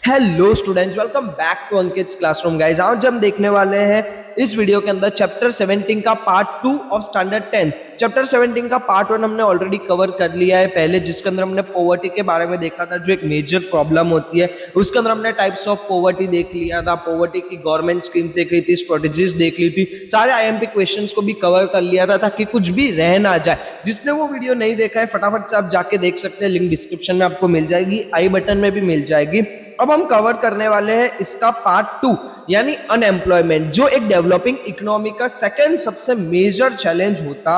Hello students, welcome back to Ankit's classroom. Guys, आज हम देखने वाले हैं इस वीडियो के अंदर चैप्टर 17 का पार्ट 2 ऑफ स्टैंडर्ड 10। चैप्टर 17 का पार्ट 1 हमने ऑलरेडी कवर कर लिया है पहले, जिसके अंदर हमने पॉवर्टी के बारे में देखा था, जो एक मेजर प्रॉब्लम होती है। उसके अंदर हमने टाइप्स ऑफ पॉवर्टी देख लिया था, पॉवर्टी की गवर्नमेंट स्कीम्स देख ली थी, स्ट्रेटेजीज देख ली थी, सारे आईएमपी क्वेश्चंस को भी कवर कर लिया था ताकि कुछ भी रह ना जाए। जिसने वो वीडियो नहीं देखा है फटाफट से आप जाके देख सकते हैं, लिंक डिस्क्रिप्शन में आपको मिल जाएगी, आई बटन में भी मिल जाएगी। अब हम कवर करने वाले हैं इसका पार्ट 2 यानी अनएम्प्लॉयमेंट, जो एक डेवलपिंग इकोनॉमी का सेकंड सबसे मेजर चैलेंज होता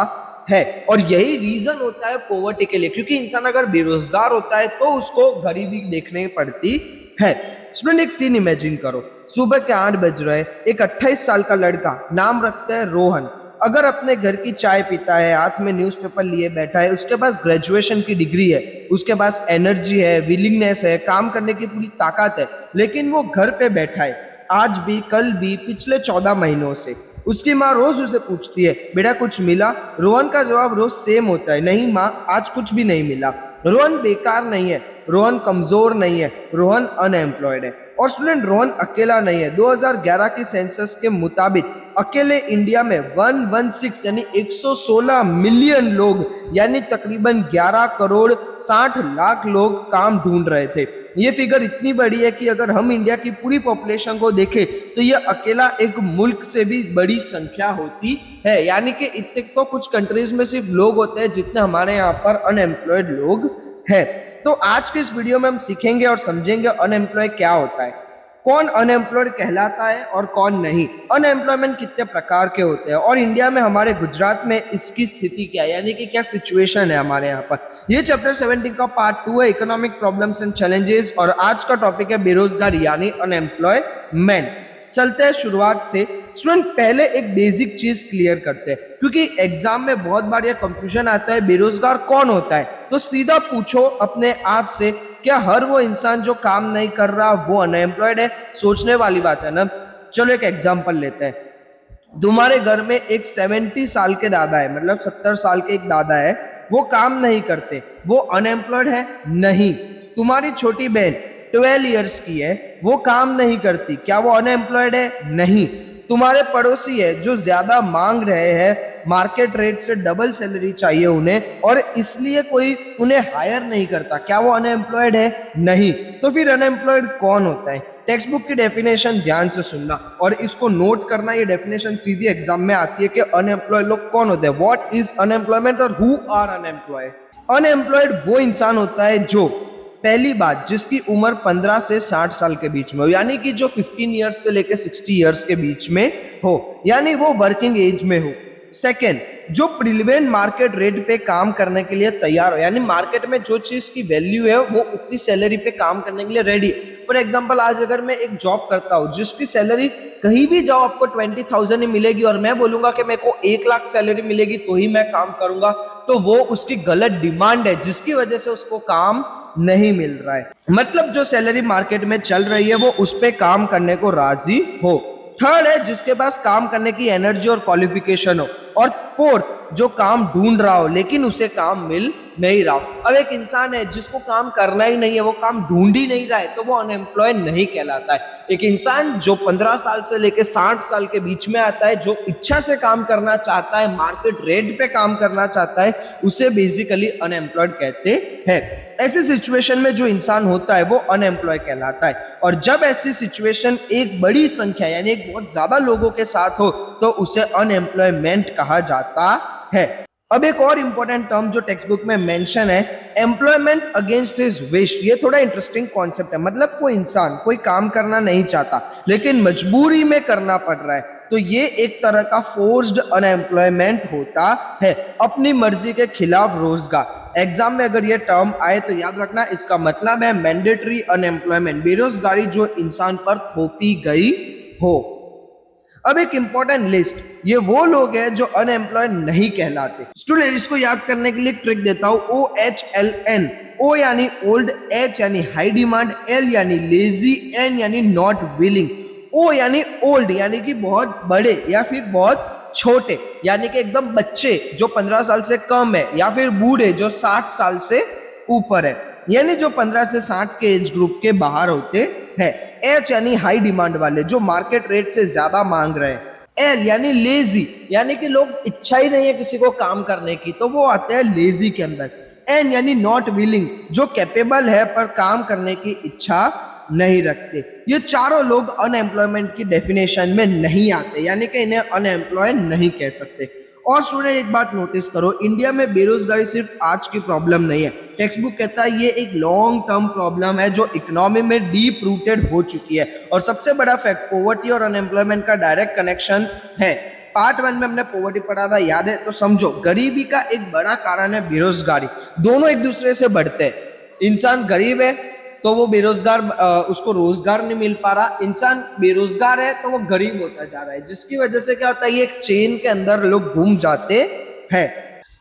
है। और यही रीजन होता है पॉवर्टी के लिए, क्योंकि इंसान अगर बेरोजगार होता है तो उसको गरीबी देखने पड़ती है। स्टूडेंट, एक सीन इमेजिन करो, सुबह के 8 बज रहे, एक 28 साल का लड़का, नाम रखते हैं रोहन, अगर अपने घर की चाय पीता है, हाथ में न्यूज़पेपर लिए बैठा है, उसके पास ग्रेजुएशन की डिग्री है, उसके पास एनर्जी है, विलिंगनेस है, काम करने की पूरी ताकत है, लेकिन वो घर पे बैठा है आज भी, कल भी, पिछले 14 महीनों से। उसकी माँ रोज उसे पूछती है, बेटा कुछ मिला? रोहन का जवाब रोज सेम होता है, नहीं माँ, आज कुछ भी नहीं मिला। रोहन बेकार नहीं है, रोहन कमजोर नहीं है, रोहन अनएम्प्लॉयड है। और स्टूडेंट, रोहन अकेला नहीं है। 2011 की सेंसस के मुताबिक अकेले इंडिया में 116 यानी 116 मिलियन लोग यानी तकरीबन 11 करोड़ 60 लाख लोग काम ढूंढ रहे थे। ये फिगर इतनी बड़ी है कि अगर हम इंडिया की पूरी पॉपुलेशन को देखें तो ये अकेला एक मुल्क से भी बड़ी संख्या होती है। यानी कि इतने तो कुछ कंट्रीज में सिर्फ लोग होते हैं जितने हमारे यहाँ पर अनएम्प्लॉयड लोग हैं। तो आज के इस वीडियो में हम सीखेंगे और समझेंगे अनएम्प्लॉय क्या होता है, कौन अनएम्प्लॉयड कहलाता है और कौन नहीं, अनएम्प्लॉयमेंट कितने प्रकार के होते हैं, और इंडिया में हमारे गुजरात में इसकी स्थिति क्या है, यानी कि क्या सिचुएशन है हमारे यहाँ पर। ये चैप्टर 17 का पार्ट 2 है, इकोनॉमिक प्रॉब्लम्स एंड चैलेंजेस, और आज का टॉपिक है बेरोजगारी यानी अनएम्प्लॉयमेंट। चलते हैं शुरुआत से। स्टूडेंट, पहले एक बेसिक चीज क्लियर करते हैं, क्योंकि एग्जाम में बहुत बार यह कंफ्यूजन आता है बेरोजगार कौन होता है। तो सीधा पूछो अपने आप से, क्या हर वो इंसान जो काम नहीं कर रहा वो अनएम्प्लॉयड है? सोचने वाली बात है ना। चलो एक एग्जांपल लेते हैं। तुम्हारे घर में एक 70 साल के दादा है, मतलब 70 साल के एक दादा है, वो काम नहीं करते, वो अनएम्प्लॉयड है? नहीं। तुम्हारी छोटी बहन 12 इयर्स की है, वो काम नहीं करती, क्या वो अनएम्प्लॉयड है? नहीं। तुम्हारे पड़ोसी है जो ज्यादा मांग रहे हैं, मार्केट रेट से डबल सैलरी चाहिए उन्हें, और इसलिए कोई उन्हें हायर नहीं करता, क्या वो अनएम्प्लॉयड है? नहीं। तो फिर अनएम्प्लॉयड कौन होता है? टेक्स्ट बुक की डेफिनेशन ध्यान से सुनना और इसको नोट करना। ये डेफिनेशन सीधी एग्जाम में आती है कि अनएम्प्लॉयड लोग कौन होते हैं, व्हाट इज अनएम्प्लॉयमेंट और हु आर अनएम्प्लॉयड। अनएम्प्लॉयड वो इंसान होता है जो, पहली बात, जिसकी उम्र 15 से 60 साल के बीच में हो, यानी कि जो 15 ईयर्स से लेकर 60 ईयर्स के बीच में हो, यानी वो वर्किंग एज में हो। सेकेंड, जो प्रिलिवेंट मार्केट रेट पे काम करने के लिए तैयार हो, यानी मार्केट में जो चीज की वैल्यू है वो उतनी सैलरी पे काम करने के लिए रेडी है। फॉर एग्जांपल, आज अगर मैं एक जॉब करता हूँ जिसकी सैलरी कहीं भी जाओ आपको 20,000 ही मिलेगी, और मैं बोलूंगा कि मेरे को 1 लाख सैलरी मिलेगी तो ही मैं काम करूंगा, तो वो उसकी गलत डिमांड है, जिसकी वजह से उसको काम नहीं मिल रहा है। मतलब जो सैलरी मार्केट में चल रही है वो उस पे काम करने को राजी हो। थर्ड है जिसके पास काम करने की एनर्जी और क्वालिफिकेशन हो। और फोर्थ, जो काम ढूंढ रहा हो लेकिन उसे काम मिल नहीं रहा हो। अब एक इंसान है जिसको काम करना ही नहीं है, वो काम ढूंढ ही नहीं रहा है, तो वो अनएम्प्लॉय नहीं कहलाता है। एक इंसान जो 15 साल से लेकर 60 साल के बीच में आता है, जो इच्छा से काम करना चाहता है, मार्केट रेट पे काम करना चाहता है, उसे बेसिकली अनएम्प्लॉयड कहते हैं। ऐसी सिचुएशन में जो इंसान होता है वो अनएम्प्लॉय कहलाता है। और जब ऐसी सिचुएशन एक बड़ी संख्या यानी एक बहुत ज्यादा लोगों के साथ हो तो उसे अनएम्प्लॉयमेंट कहा जाता है। अब एक और इंपॉर्टेंट टर्म जो टेक्स्ट बुक में मेंशन है, एम्प्लॉयमेंट अगेंस्ट हिज विश। ये थोड़ा इंटरेस्टिंग कॉन्सेप्ट है। मतलब कोई इंसान कोई काम करना नहीं चाहता लेकिन मजबूरी में करना पड़ रहा है, तो ये एक तरह का फोर्स्ड अनएम्प्लॉयमेंट होता है, अपनी मर्जी के खिलाफ रोजगार। एग्जाम में अगर ये टर्म आए तो याद रखना, इसका मतलब है मैंडेटरी अनएम्प्लॉयमेंट, बेरोजगारी जो इंसान पर थोपी गई हो। अब एक इंपॉर्टेंट लिस्ट, ये वो लोग हैं जो अनएम्प्लॉयड नहीं कहलाते। स्टूडेंट, इसको याद करने के लिए ट्रिक देता हूं, OHLN। O यानी ओल्ड, H यानी हाई डिमांड, L यानी लेजी, N यानी नॉट विलिंग। O यानी ओल्ड यानी कि बहुत बड़े या फिर बहुत छोटे, यानी कि एकदम बच्चे जो 15 साल से कम है, या फिर बूढ़े जो 60 साल से ऊपर है, यानी जो 15 से 60 के एज ग्रुप के बाहर होते है। एच यानी हाई डिमांड वाले, जो मार्केट रेट से ज्यादा मांग रहे हैं। एल यानी लेजी, यानी कि लोग इच्छा ही नहीं है किसी को काम करने की, तो वो आते हैं लेजी के अंदर। एन यानी नॉट विलिंग, जो कैपेबल है पर काम करने की इच्छा नहीं रखते। ये चारों लोग अनएम्प्लॉयमेंट की डेफिनेशन में नहीं आते, यानी कि इन्हें अनएम्प्लॉय नहीं कह सकते। और स्टूडेंट एक बात नोटिस करो, इंडिया में बेरोजगारी सिर्फ आज की प्रॉब्लम नहीं है। टेक्स्ट बुक कहता है ये एक लॉन्ग टर्म प्रॉब्लम है जो इकोनॉमी में डीप रूटेड हो चुकी है। और सबसे बड़ा फैक्ट, पॉवर्टी और अनएम्प्लॉयमेंट का डायरेक्ट कनेक्शन है। पार्ट 1 में हमने पॉवर्टी पढ़ा था, याद है? तो समझो, गरीबी का एक बड़ा कारण है बेरोजगारी। दोनों एक दूसरे से बढ़ते हैं। इंसान गरीब है तो वो बेरोजगार, उसको रोजगार नहीं मिल पा रहा। इंसान बेरोजगार है तो वो गरीब होता जा रहा है, जिसकी वजह से क्या होता है, ये एक चेन के अंदर लोग घूम जाते हैं।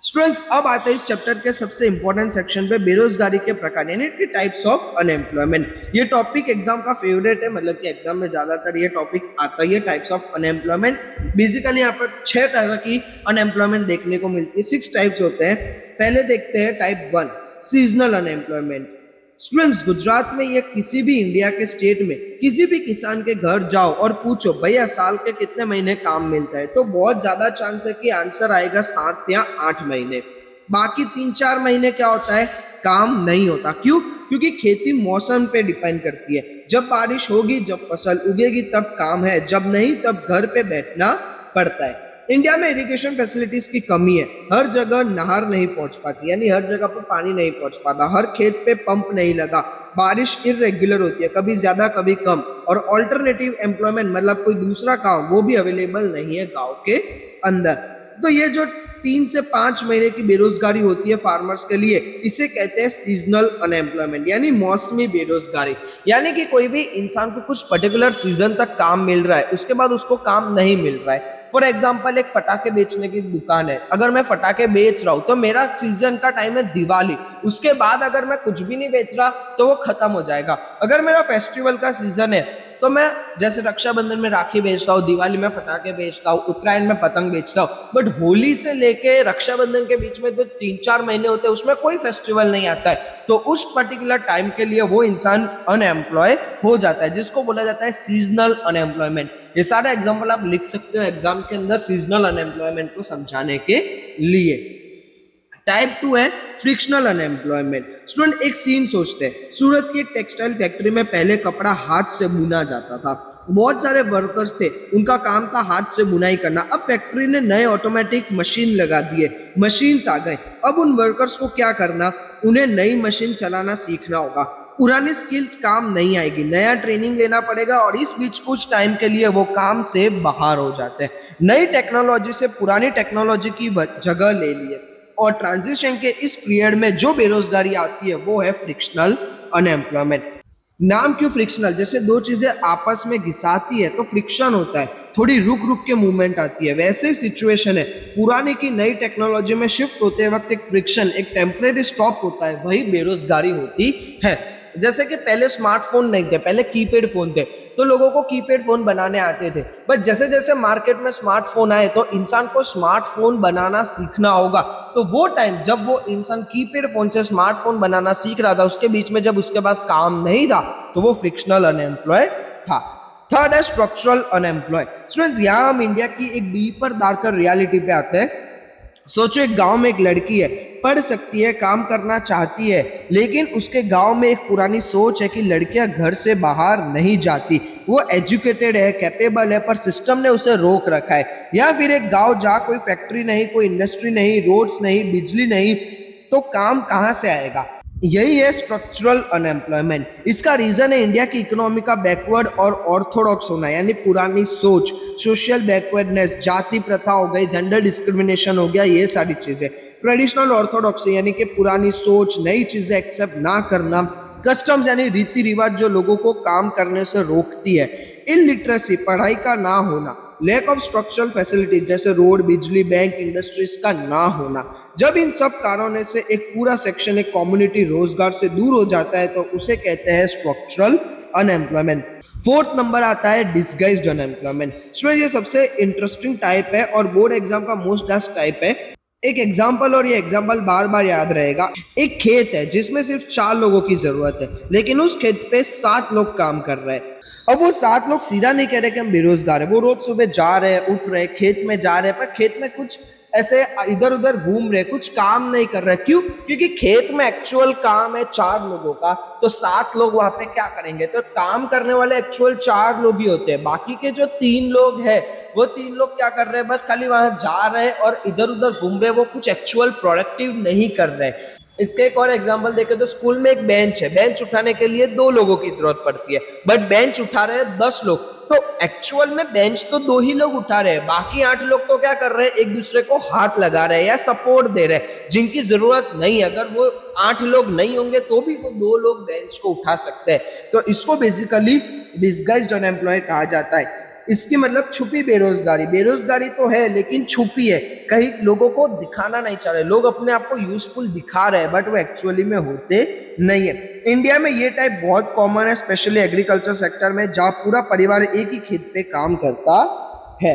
स्टूडेंट्स, अब आते हैं इस चैप्टर के सबसे इंपॉर्टेंट सेक्शन पे, बेरोजगारी के प्रकार यानी कि टाइप्स ऑफ अनएम्प्लॉयमेंट। ये टॉपिक एग्जाम का फेवरेट है, मतलब कि एग्जाम में ज्यादातर ये टॉपिक आता है, टाइप्स ऑफ अनएम्प्लॉयमेंट। बेसिकली यहाँ पर 6 तरह की अनएम्प्लॉयमेंट देखने को मिलती है, 6 टाइप्स होते हैं। पहले देखते हैं type 1, seasonal unemployment. Students, Gujarat में या किसी भी इंडिया के स्टेट में किसी भी किसान के घर जाओ और पूछो भैया साल के कितने महीने काम मिलता है, तो बहुत ज्यादा चांस है कि आंसर आएगा 7 या 8 महीने। बाकी 3-4 महीने क्या होता है, काम नहीं होता। क्यों? क्योंकि खेती मौसम पे डिपेंड करती है। जब बारिश होगी, जब फसल उगेगी तब काम है, जब नहीं तब घर पे बैठना पड़ता है। इंडिया में इरिगेशन फैसिलिटीज की कमी है, हर जगह नहर नहीं पहुंच पाती, यानी हर जगह पर पानी नहीं पहुंच पाता, हर खेत पे पंप नहीं लगा, बारिश इरेगुलर होती है, कभी ज्यादा कभी कम, और ऑल्टरनेटिव एम्प्लॉयमेंट मतलब कोई दूसरा काम वो भी अवेलेबल नहीं है गांव के अंदर। तो ये जो 3 से 5 महीने की बेरोजगारी होती है फार्मर्स के लिए, इसे कहते हैं सीजनल अनएम्प्लॉयमेंट, यानी मौसमी बेरोजगारी। यानी कि कोई भी इंसान को कुछ पर्टिकुलर सीजन तक काम मिल रहा है, उसके बाद उसको काम नहीं मिल रहा है। फॉर एग्जाम्पल, एक फटाके बेचने की दुकान है, अगर मैं फटाके बेच रहा हूं तो मेरा सीजन का टाइम है दिवाली, उसके बाद अगर मैं कुछ भी नहीं बेच रहा तो वो खत्म हो जाएगा। अगर मेरा फेस्टिवल का सीजन है तो मैं जैसे रक्षाबंधन में राखी बेचता हूँ, दिवाली में फटाके बेचता हूँ, उत्तरायण में पतंग बेचता हूँ, बट होली से लेके रक्षाबंधन के बीच में जो 3-4 महीने होते हैं उसमें कोई फेस्टिवल नहीं आता है, तो उस पर्टिकुलर टाइम के लिए वो इंसान अनएम्प्लॉय हो जाता है, जिसको बोला जाता है सीजनल अनएम्प्लॉयमेंट। ये सारे एग्जाम्पल आप लिख सकते हो एग्जाम के अंदर सीजनल अनएम्प्लॉयमेंट को समझाने के लिए। टाइप 2 है फ्रिक्शनल अनएम्प्लॉयमेंट। स्टूडेंट, एक सीन सोचते हैं, सूरत की एक टेक्सटाइल फैक्ट्री में पहले कपड़ा हाथ से बुना जाता था, बहुत सारे वर्कर्स थे, उनका काम था हाथ से बुनाई करना। अब फैक्ट्री ने नए ऑटोमेटिक मशीन लगा दिए, मशीन्स आ गए। अब उन वर्कर्स को क्या करना, उन्हें नई मशीन चलाना सीखना होगा। पुरानी स्किल्स काम नहीं आएगी, नया ट्रेनिंग लेना पड़ेगा, और इस बीच कुछ टाइम के लिए वो काम से बाहर हो जाते हैं। नई टेक्नोलॉजी से पुरानी टेक्नोलॉजी की जगह ले लिए, और ट्रांजिशन के इस पीरियड में जो बेरोजगारी आती है वो है फ्रिक्शनल अनएम्प्लॉयमेंट। नाम क्यों फ्रिक्शनल? जैसे दो चीजें आपस में घिसाती है तो फ्रिक्शन होता है, थोड़ी रुक रुक के मूवमेंट आती है, वैसे ही सिचुएशन है। पुराने की नई टेक्नोलॉजी में शिफ्ट होते वक्त एक फ्रिक्शन, एक टेम्परेरी स्टॉप होता है, वही बेरोजगारी होती है। जैसे कि पहले स्मार्टफोन नहीं थे, पहले कीपैड फोन थे, तो लोगों को कीपैड फोन बनाने आते थे, बट जैसे जैसे मार्केट में स्मार्टफोन आए तो इंसान को स्मार्टफोन बनाना सीखना होगा। तो वो टाइम जब वो इंसान कीपैड फोन से स्मार्टफोन बनाना सीख रहा था, उसके बीच में जब उसके पास काम नहीं था तो वो फ्रिक्शनल अनएम्प्लॉय था। थर्ड है स्ट्रक्चरल अनएम्प्लॉय। स्टूडेंट्स, यहाँ हम इंडिया की एक डीपर डार्कर रियलिटी पे आते हैं। सोचो, एक गांव में एक लड़की है, पढ़ सकती है, काम करना चाहती है, लेकिन उसके गांव में एक पुरानी सोच है कि लड़कियां घर से बाहर नहीं जाती। वो एजुकेटेड है, कैपेबल है, पर सिस्टम ने उसे रोक रखा है। या फिर एक गांव जहाँ कोई फैक्ट्री नहीं, कोई इंडस्ट्री नहीं, रोड्स नहीं, बिजली नहीं, तो काम कहाँ से आएगा? यही है स्ट्रक्चरल अनएम्प्लॉयमेंट। इसका रीजन है इंडिया की इकोनॉमी का बैकवर्ड और ऑर्थोडॉक्स होना, यानी पुरानी सोच, सोशल बैकवर्डनेस, जाति प्रथा हो गई, जेंडर डिस्क्रिमिनेशन हो गया, ये सारी चीजें। ट्रेडिशनल ऑर्थोडॉक्सी यानी कि पुरानी सोच, नई चीजें एक्सेप्ट ना करना। कस्टम्स यानी रीति रिवाज जो लोगों को काम करने से रोकती है। इलिटरेसी, पढ़ाई का ना होना। लैक ऑफ स्ट्रक्चरल फैसिलिटीज जैसे रोड, बिजली, बैंक, इंडस्ट्रीज का ना होना। जब इन सब कारणों से एक पूरा सेक्शन, एक कम्युनिटी रोजगार से दूर हो जाता है तो उसे कहते हैं स्ट्रक्चरल अनएम्प्लॉयमेंट। फोर्थ नंबर आता है डिस्गाइज्ड अनएम्प्लॉयमेंट। स्टूडेंट, ये सबसे इंटरेस्टिंग टाइप है और बोर्ड एग्जाम का मोस्ट डस्ट टाइप है। एक एग्जाम्पल, और ये एग्जाम्पल बार बार याद रहेगा। एक खेत है जिसमें सिर्फ 4 लोगों की जरूरत है, लेकिन उस खेत पे 7 लोग काम कर रहे हैं। अब वो 7 लोग सीधा नहीं कह रहे कि हम बेरोजगार है, वो रोज सुबह जा रहे हैं, उठ रहे, खेत में जा रहे हैं, पर खेत में कुछ ऐसे इधर उधर घूम रहे, कुछ काम नहीं कर रहे। क्यों? क्योंकि खेत में एक्चुअल काम है 4 लोगों का, तो 7 लोग वहां पे क्या करेंगे? तो काम करने वाले एक्चुअल 4 लोग ही होते हैं। बाकी के जो 3 लोग हैं, वो 3 लोग क्या कर रहे हैं? बस खाली वहां जा रहे हैं और इधर उधर घूम रहे हैं, वो कुछ एक्चुअल प्रोडक्टिव नहीं कर रहे। इसके एक और एग्जांपल देखें तो स्कूल में एक बेंच है, बेंच उठाने के लिए 2 लोगों की जरूरत पड़ती है, बट बेंच उठा रहे हैं 10 लोग। तो एक्चुअल में बेंच तो 2 ही लोग उठा रहे हैं, बाकी 8 लोग तो क्या कर रहे हैं? एक दूसरे को हाथ लगा रहे हैं या सपोर्ट दे रहे हैं, जिनकी जरूरत नहीं है। अगर वो 8 लोग नहीं होंगे तो भी वो 2 लोग बेंच को उठा सकते हैं। तो इसको बेसिकली डिस्गाइज्ड अनएम्प्लॉयड कहा जाता है। इसकी मतलब छुपी बेरोजगारी। बेरोजगारी तो है लेकिन छुपी है, कहीं लोगों को दिखाना नहीं चाह रहे। लोग अपने आप को यूजफुल दिखा रहे हैं, बट वो एक्चुअली में होते नहीं है। इंडिया में ये टाइप बहुत कॉमन है, स्पेशली एग्रीकल्चर सेक्टर में, जहाँ पूरा परिवार एक ही खेत पे काम करता है।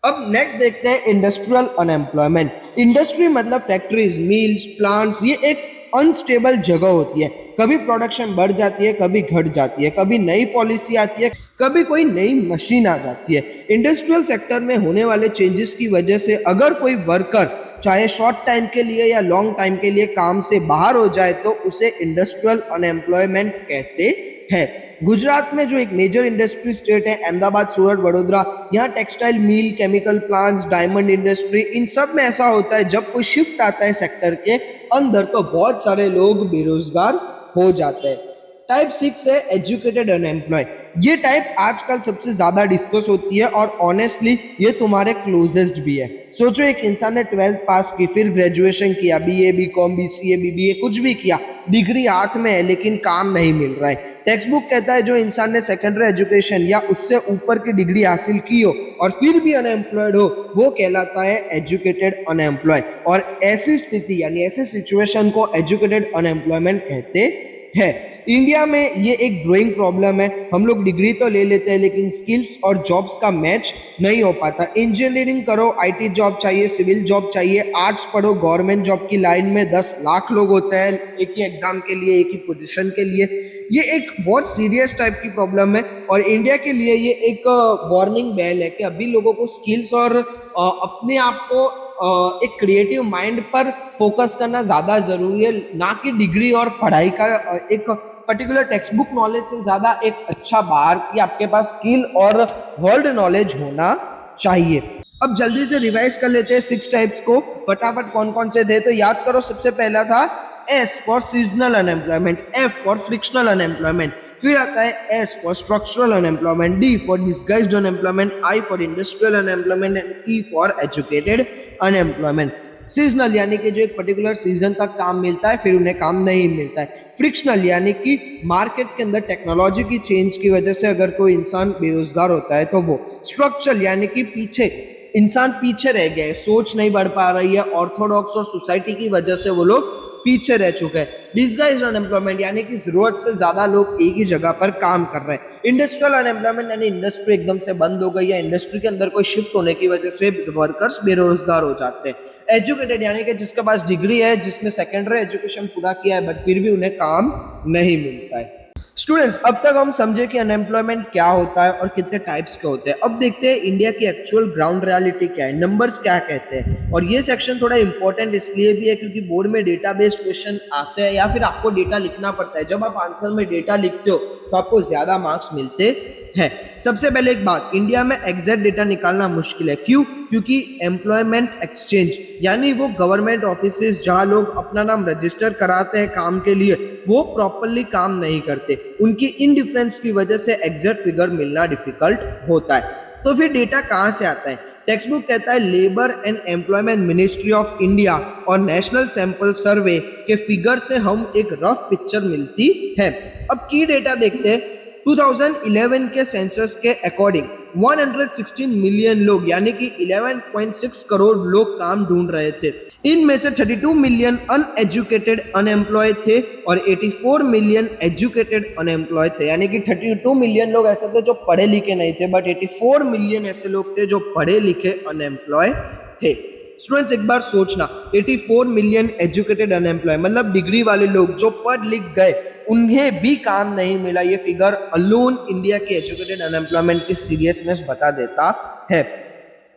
अब नेक्स्ट देखते हैं इंडस्ट्रियल अनएम्प्लॉयमेंट। इंडस्ट्री मतलब फैक्ट्रीज, मिल्स, प्लांट्स। ये एक अनस्टेबल जगह होती है, कभी प्रोडक्शन बढ़ जाती है, कभी घट जाती है, कभी नई पॉलिसी आती है, कभी कोई नई मशीन आ जाती है। इंडस्ट्रियल सेक्टर में होने वाले चेंजेस की वजह से अगर कोई वर्कर चाहे शॉर्ट टाइम के लिए या लॉन्ग टाइम के लिए काम से बाहर हो जाए तो उसे इंडस्ट्रियल अनएम्प्लॉयमेंट कहते हैं। गुजरात में जो एक मेजर इंडस्ट्री स्टेट है, अहमदाबाद, सूरत, वडोदरा, यहाँ textile mill, chemical plants, diamond industry, इन सब में ऐसा होता है जब कोई शिफ्ट आता है सेक्टर के अंदर तो बहुत सारे लोग बेरोजगार हो जाते हैं। टाइप 6 है एजुकेटेड अनएम्प्लॉय। ये टाइप आजकल सबसे ज्यादा डिस्कस होती है और ऑनेस्टली ये तुम्हारे क्लोजेस्ट भी है। सोचो एक इंसान ने 12th पास की, फिर ग्रेजुएशन किया, बीए, बीकॉम, बीसीए, बीबीए, कुछ भी किया, डिग्री हाथ में है लेकिन काम नहीं मिल रहा है। टेक्स्ट बुक कहता है जो इंसान ने सेकेंडरी एजुकेशन या उससे ऊपर की डिग्री हासिल की हो और फिर भी अनएम्प्लॉयड हो, वो कहलाता है एजुकेटेड अनएम्प्लॉय। और ऐसी स्थिति यानी ऐसे सिचुएशन को एजुकेटेड अनएम्प्लॉयमेंट कहते हैं। इंडिया में ये एक ग्रोइंग प्रॉब्लम है। हम लोग डिग्री तो ले लेते हैं लेकिन स्किल्स और जॉब्स का मैच नहीं हो पाता। इंजीनियरिंग करो, आईटी जॉब चाहिए, सिविल जॉब चाहिए, आर्ट्स पढ़ो, गवर्नमेंट जॉब की लाइन में 10 लाख लोग होते हैं एक ही एग्जाम के लिए, एक ही पोजीशन के लिए। ये एक बहुत सीरियस टाइप की प्रॉब्लम है और इंडिया के लिए ये एक वार्निंग बेल है कि अभी लोगों को स्किल्स और अपने आप को एक क्रिएटिव माइंड पर फोकस करना ज़्यादा ज़रूरी है, ना कि डिग्री और पढ़ाई का एक पर्टिकुलर टेक्स्ट बुक नॉलेज से ज़्यादा एक अच्छा बाहर की आपके पास स्किल और वर्ल्ड नॉलेज होना चाहिए। अब जल्दी से रिवाइज कर लेते हैं 6 टाइप्स को, फटाफट कौन कौन से थे तो याद करो। सबसे पहला था S for seasonal unemployment, F for frictional unemployment, फिर आता है S for structural unemployment, D for disguised unemployment, I for industrial unemployment and E for educated unemployment. Seasonal यानी कि जो एक पर्टिकुलर सीजन तक काम मिलता है फिर उन्हें काम नहीं मिलता है। फ्रिक्शनल यानी कि मार्केट के अंदर टेक्नोलॉजी की चेंज की वजह से अगर कोई इंसान बेरोजगार होता है तो वो। स्ट्रक्चरल यानी कि पीछे इंसान पीछे रह गया है, सोच नहीं बढ़ पा रही है, ऑर्थोडॉक्स और सोसाइटी की वजह से वो लोग पीछे रह चुके हैं। डिस्गाइज्ड अनएम्प्लॉयमेंट यानी कि जरूरत से ज्यादा लोग एक ही जगह पर काम कर रहे हैं। इंडस्ट्रियल अनएम्प्लॉयमेंट यानी इंडस्ट्री एकदम से बंद हो गई या इंडस्ट्री के अंदर कोई शिफ्ट होने की वजह से वर्कर्स बेरोजगार हो जाते हैं। एजुकेटेड यानी कि जिसके पास डिग्री है, जिसने सेकेंडरी एजुकेशन पूरा किया है बट फिर भी उन्हें काम नहीं मिलता है। स्टूडेंट्स, अब तक हम समझे कि अनएम्प्लॉयमेंट क्या होता है और कितने टाइप्स के होते हैं। अब देखते हैं इंडिया की एक्चुअल ग्राउंड रियलिटी क्या है, नंबर्स क्या कहते हैं। और ये सेक्शन थोड़ा इंपॉर्टेंट इसलिए भी है क्योंकि बोर्ड में डेटा बेस्ड क्वेश्चन आते हैं या फिर आपको डेटा लिखना पड़ता है। जब आप आंसर में डेटा लिखते हो तो आपको ज्यादा मार्क्स मिलते हैं। सबसे पहले एक बात, इंडिया में एग्जैक्ट डेटा निकालना मुश्किल है। क्यों? क्योंकि एम्प्लॉयमेंट एक्सचेंज यानी वो गवर्नमेंट ऑफिसेज जहां लोग अपना नाम रजिस्टर कराते हैं काम के लिए, वो प्रॉपरली काम नहीं करते। उनकी इनडिफरेंस की वजह से एग्जैक्ट फिगर मिलना डिफिकल्ट होता है। तो फिर डेटा कहाँ से आता है? टेक्स्ट बुक कहता है labour and employment ministry of India और नेशनल सैंपल सर्वे के फिगर से हम एक रफ पिक्चर मिलती है। अब की डेटा देखते हैं। 2011 के सेंसस के अकॉर्डिंग 116 मिलियन लोग यानी कि 11.6 करोड़ लोग काम ढूंढ रहे थे। इनमें से 32 मिलियन अनएजुकेटेड अनएम्प्लॉय थे और 84 मिलियन एजुकेटेड अनएम्प्लॉय थे। यानी कि 32 मिलियन लोग ऐसे थे जो पढ़े लिखे नहीं थे बट 84 मिलियन ऐसे लोग थे जो पढ़े लिखे अनएम्प्लॉय थे। स्टूडेंट्स एक बार सोचना, 84 मिलियन एजुकेटेड अनएम्प्लॉय, मतलब डिग्री वाले लोग जो पढ़ लिख गए उन्हें भी काम नहीं मिला। ये फिगर अलोन इंडिया के एजुकेटेड अनएम्प्लॉयमेंट की सीरियसनेस बता देता है।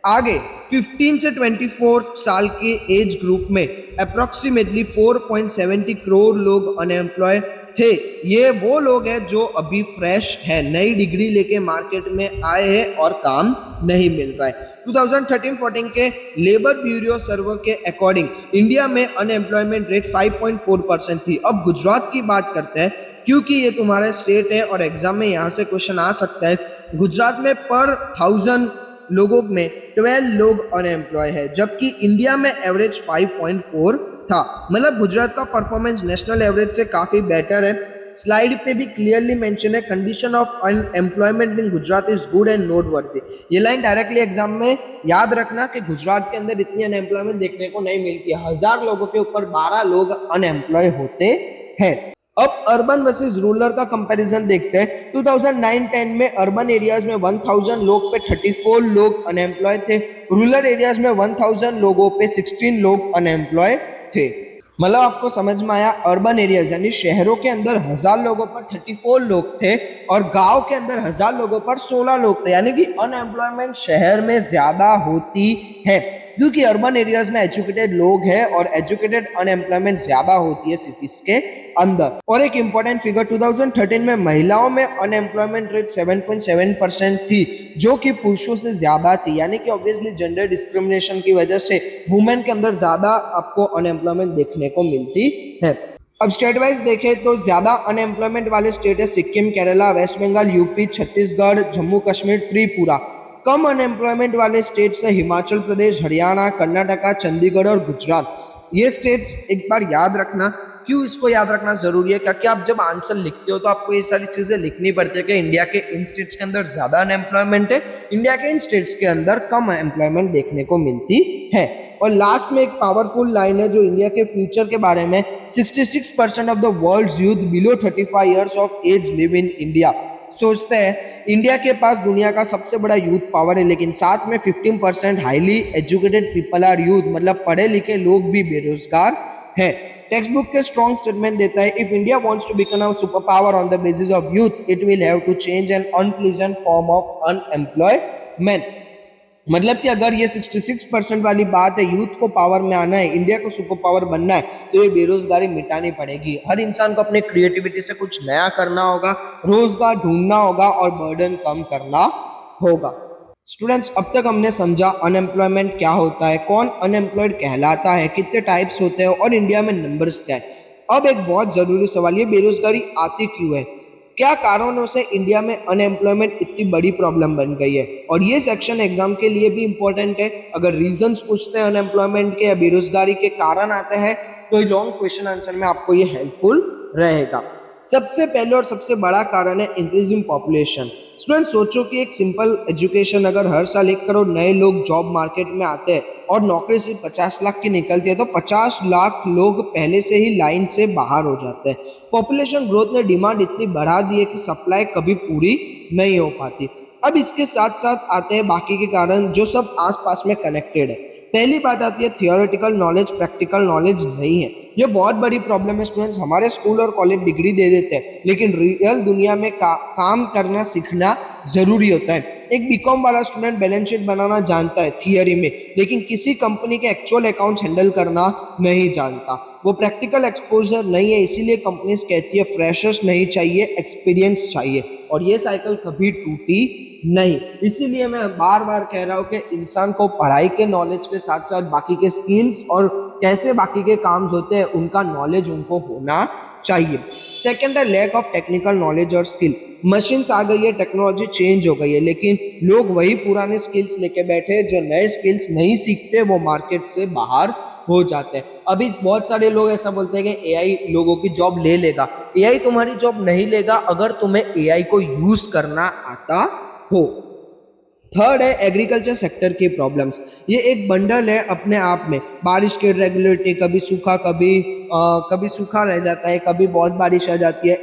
आगे 15 से 24 साल के एज ग्रुप में अप्रोक्सीमेटली 4.70 करोड़ लोग अनएम्प्लॉय थे। ये वो लोग हैं जो अभी फ्रेश है, नई डिग्री लेके मार्केट में आए हैं और काम नहीं मिल रहा है। 2013-14 के लेबर ब्यूरो सर्वे के अकॉर्डिंग इंडिया में अनएम्प्लॉयमेंट रेट 5.4% थी। अब गुजरात की बात करते हैं क्योंकि ये तुम्हारा स्टेट है और एग्जाम में यहाँ से क्वेश्चन आ सकता है। गुजरात में पर 1000 लोगों में 12 लोग अनएम्प्लॉय है, जबकि इंडिया में एवरेज 5.4 था। मतलब गुजरात का परफॉर्मेंस नेशनल एवरेज से काफी बेटर है। स्लाइड पे भी क्लियरली मेंशन है, condition of unemployment in Gujarat is good and noteworthy. ये लाइन डायरेक्टली एग्जाम में याद रखना कि गुजरात के अंदर इतनी अनएम्प्लॉयमेंट देखने को नहीं मिलती है। 1000 लोगों के ऊपर 12 लोग अनएम्प्लॉय होते हैं। अब अर्बन वर्सेस रूरल का कंपैरिजन देखते हैं। 2009-10 में अर्बन एरियाज में 1000 लोग पे 34 लोग अनएम्प्लॉय थे, रूरल एरियाज में 1000 लोगों पे 16 लोग अनएम्प्लॉय थे। मतलब आपको समझ में आया, अर्बन एरियाज यानी शहरों के अंदर 1000 लोगों पर 34 लोग थे और गांव के अंदर 1000 लोगों पर 16 लोग थे, यानी कि अनएम्प्लॉयमेंट शहर में ज्यादा होती है क्योंकि अर्बन एरियाज में एजुकेटेड लोग हैं और एजुकेटेड अनएम्प्लॉयमेंट ज्यादा होती है सिटीज के अंदर। और एक इंपॉर्टेंट फिगर 2013 में महिलाओं में अनएम्प्लॉयमेंट रेट 7.7% थी, जो कि पुरुषों से ज्यादा थी, यानी कि ऑब्वियसली जेंडर डिस्क्रिमिनेशन की वजह से वुमेन के अंदर ज्यादा आपको अनएम्प्लॉयमेंट देखने को मिलती है। अब स्टेट वाइज देखें तो ज्यादा अनएम्प्लॉयमेंट वाले स्टेट है सिक्किम, केरला, वेस्ट बंगाल, यूपी, छत्तीसगढ़, जम्मू कश्मीर, त्रिपुरा। कम अनएम्प्लॉयमेंट वाले स्टेट्स है हिमाचल प्रदेश, हरियाणा, कर्नाटका, चंडीगढ़ और गुजरात। ये स्टेट्स एक बार याद रखना। क्यों इसको याद रखना जरूरी है? क्योंकि आप जब आंसर लिखते हो तो आपको ये सारी चीजें लिखनी पड़ती है कि इंडिया के इन स्टेट्स के अंदर ज्यादा अनएम्प्लॉयमेंट है, इंडिया के इन स्टेट्स के अंदर कम एम्प्लॉयमेंट देखने को मिलती है। और लास्ट में एक पावरफुल लाइन है जो इंडिया के फ्यूचर के बारे में, 66% of the world's youth below 35 years of age live in India. सोचते हैं इंडिया के पास दुनिया का सबसे बड़ा यूथ पावर है, लेकिन साथ में 15% highly educated people are youth, मतलब पढ़े लिखे लोग भी बेरोजगार हैं। टेक्स्ट बुक के स्ट्रॉन्ग स्टेटमेंट देता है, if India wants to become a superpower on the basis of youth it will have to change an unpleasant form of unemployment. मतलब कि अगर ये 66% वाली बात है, यूथ को पावर में आना है, इंडिया को सुपर पावर बनना है, तो ये बेरोजगारी मिटानी पड़ेगी। हर इंसान को अपने क्रिएटिविटी से कुछ नया करना होगा, रोजगार ढूंढना होगा और बर्डन कम करना होगा। स्टूडेंट्स, अब तक हमने समझा अनएम्प्लॉयमेंट क्या होता है, कौन अनएम्प्लॉयड कहलाता है, कितने टाइप्स होते हैं और इंडिया में नंबर्स क्या है। अब एक बहुत जरूरी सवाल, ये बेरोजगारी आती क्यों है? क्या कारणों से इंडिया में अनएम्प्लॉयमेंट इतनी बड़ी प्रॉब्लम बन गई है? और ये सेक्शन एग्जाम के लिए भी इंपॉर्टेंट है। अगर रीजंस पूछते हैं अनएम्प्लॉयमेंट के या बेरोजगारी के कारण आते हैं तो लॉन्ग क्वेश्चन आंसर में आपको ये हेल्पफुल रहेगा। सबसे पहले और सबसे बड़ा कारण है इंक्रीजिंग पॉपुलेशन। स्टूडेंट सोचो कि एक सिंपल एजुकेशन, अगर हर साल 1 करोड़ नए लोग जॉब मार्केट में आते हैं और नौकरी सिर्फ 50 लाख की निकलती है, तो 50 लाख लोग पहले से ही लाइन से बाहर हो जाते हैं। पॉपुलेशन ग्रोथ ने डिमांड इतनी बढ़ा दी है कि सप्लाई कभी पूरी नहीं हो पाती। अब इसके साथ साथ आते हैं बाकी के कारण जो सब आसपास में कनेक्टेड है। पहली बात आती है थियोरेटिकल नॉलेज, प्रैक्टिकल नॉलेज नहीं है। ये बहुत बड़ी प्रॉब्लम है स्टूडेंट्स। हमारे स्कूल और कॉलेज डिग्री दे देते हैं, लेकिन रियल दुनिया में काम करना सीखना जरूरी होता है। एक बीकॉम वाला स्टूडेंट बैलेंस शीट बनाना जानता है थियरी में, लेकिन किसी कंपनी के एक्चुअल अकाउंट्स हैंडल करना नहीं जानता। वो प्रैक्टिकल एक्सपोजर नहीं है, इसीलिए कंपनीज कहती है फ्रेशर्स नहीं चाहिए, एक्सपीरियंस चाहिए, और ये साइकिल कभी टूटी नहीं। इसीलिए मैं बार बार कह रहा हूँ कि इंसान को पढ़ाई के नॉलेज के साथ साथ बाकी के स्किल्स और कैसे बाकी के काम होते हैं उनका नॉलेज उनको होना चाहिए। सेकेंड है लैक ऑफ टेक्निकल नॉलेज और स्किल। मशीन्स आ गई है, टेक्नोलॉजी चेंज हो गई है, लेकिन लोग वही पुराने स्किल्स लेके बैठे हैं। जो नए स्किल्स नहीं सीखते वो मार्केट से बाहर हो जाते हैं। अभी बहुत सारे लोग ऐसा बोलते हैं कि एआई लोगों की जॉब ले लेगा। एआई तुम्हारी जॉब नहीं लेगा अगर तुम्हें एआई को यूज करना आता हो। थर्ड है एग्रीकल्चर सेक्टर की प्रॉब्लम्स। ये एक बंडल है अपने आप में। बारिश की रेगुलरिटी, कभी सूखा कभी सूखा रह जाता है, कभी बहुत बारिश आ जाती है,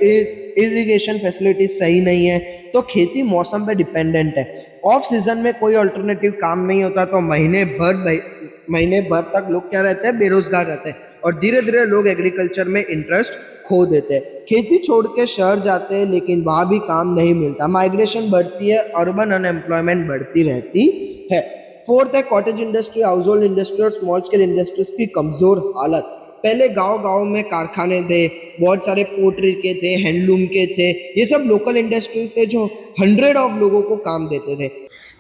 इरिगेशन फैसिलिटीज सही नहीं है, तो खेती मौसम पे डिपेंडेंट है। ऑफ सीजन में कोई अल्टरनेटिव काम नहीं होता तो महीने भर महीने भर तक लोग क्या रहते हैं, बेरोजगार रहते हैं और धीरे धीरे लोग एग्रीकल्चर में इंटरेस्ट खो देते हैं, खेती छोड़ के शहर जाते हैं लेकिन वहाँ भी काम नहीं मिलता, माइग्रेशन बढ़ती है, अर्बन अनएम्प्लॉयमेंट बढ़ती रहती है। फोर्थ है cottage industry, house hold industry और स्मॉल स्केल इंडस्ट्रीज की कमजोर हालत। पहले गांव-गांव में कारखाने थे, बहुत सारे पोट्री के थे, हैंडलूम के थे, ये सब लोकल इंडस्ट्रीज थे जो 100 ऑफ लोगों को काम देते थे।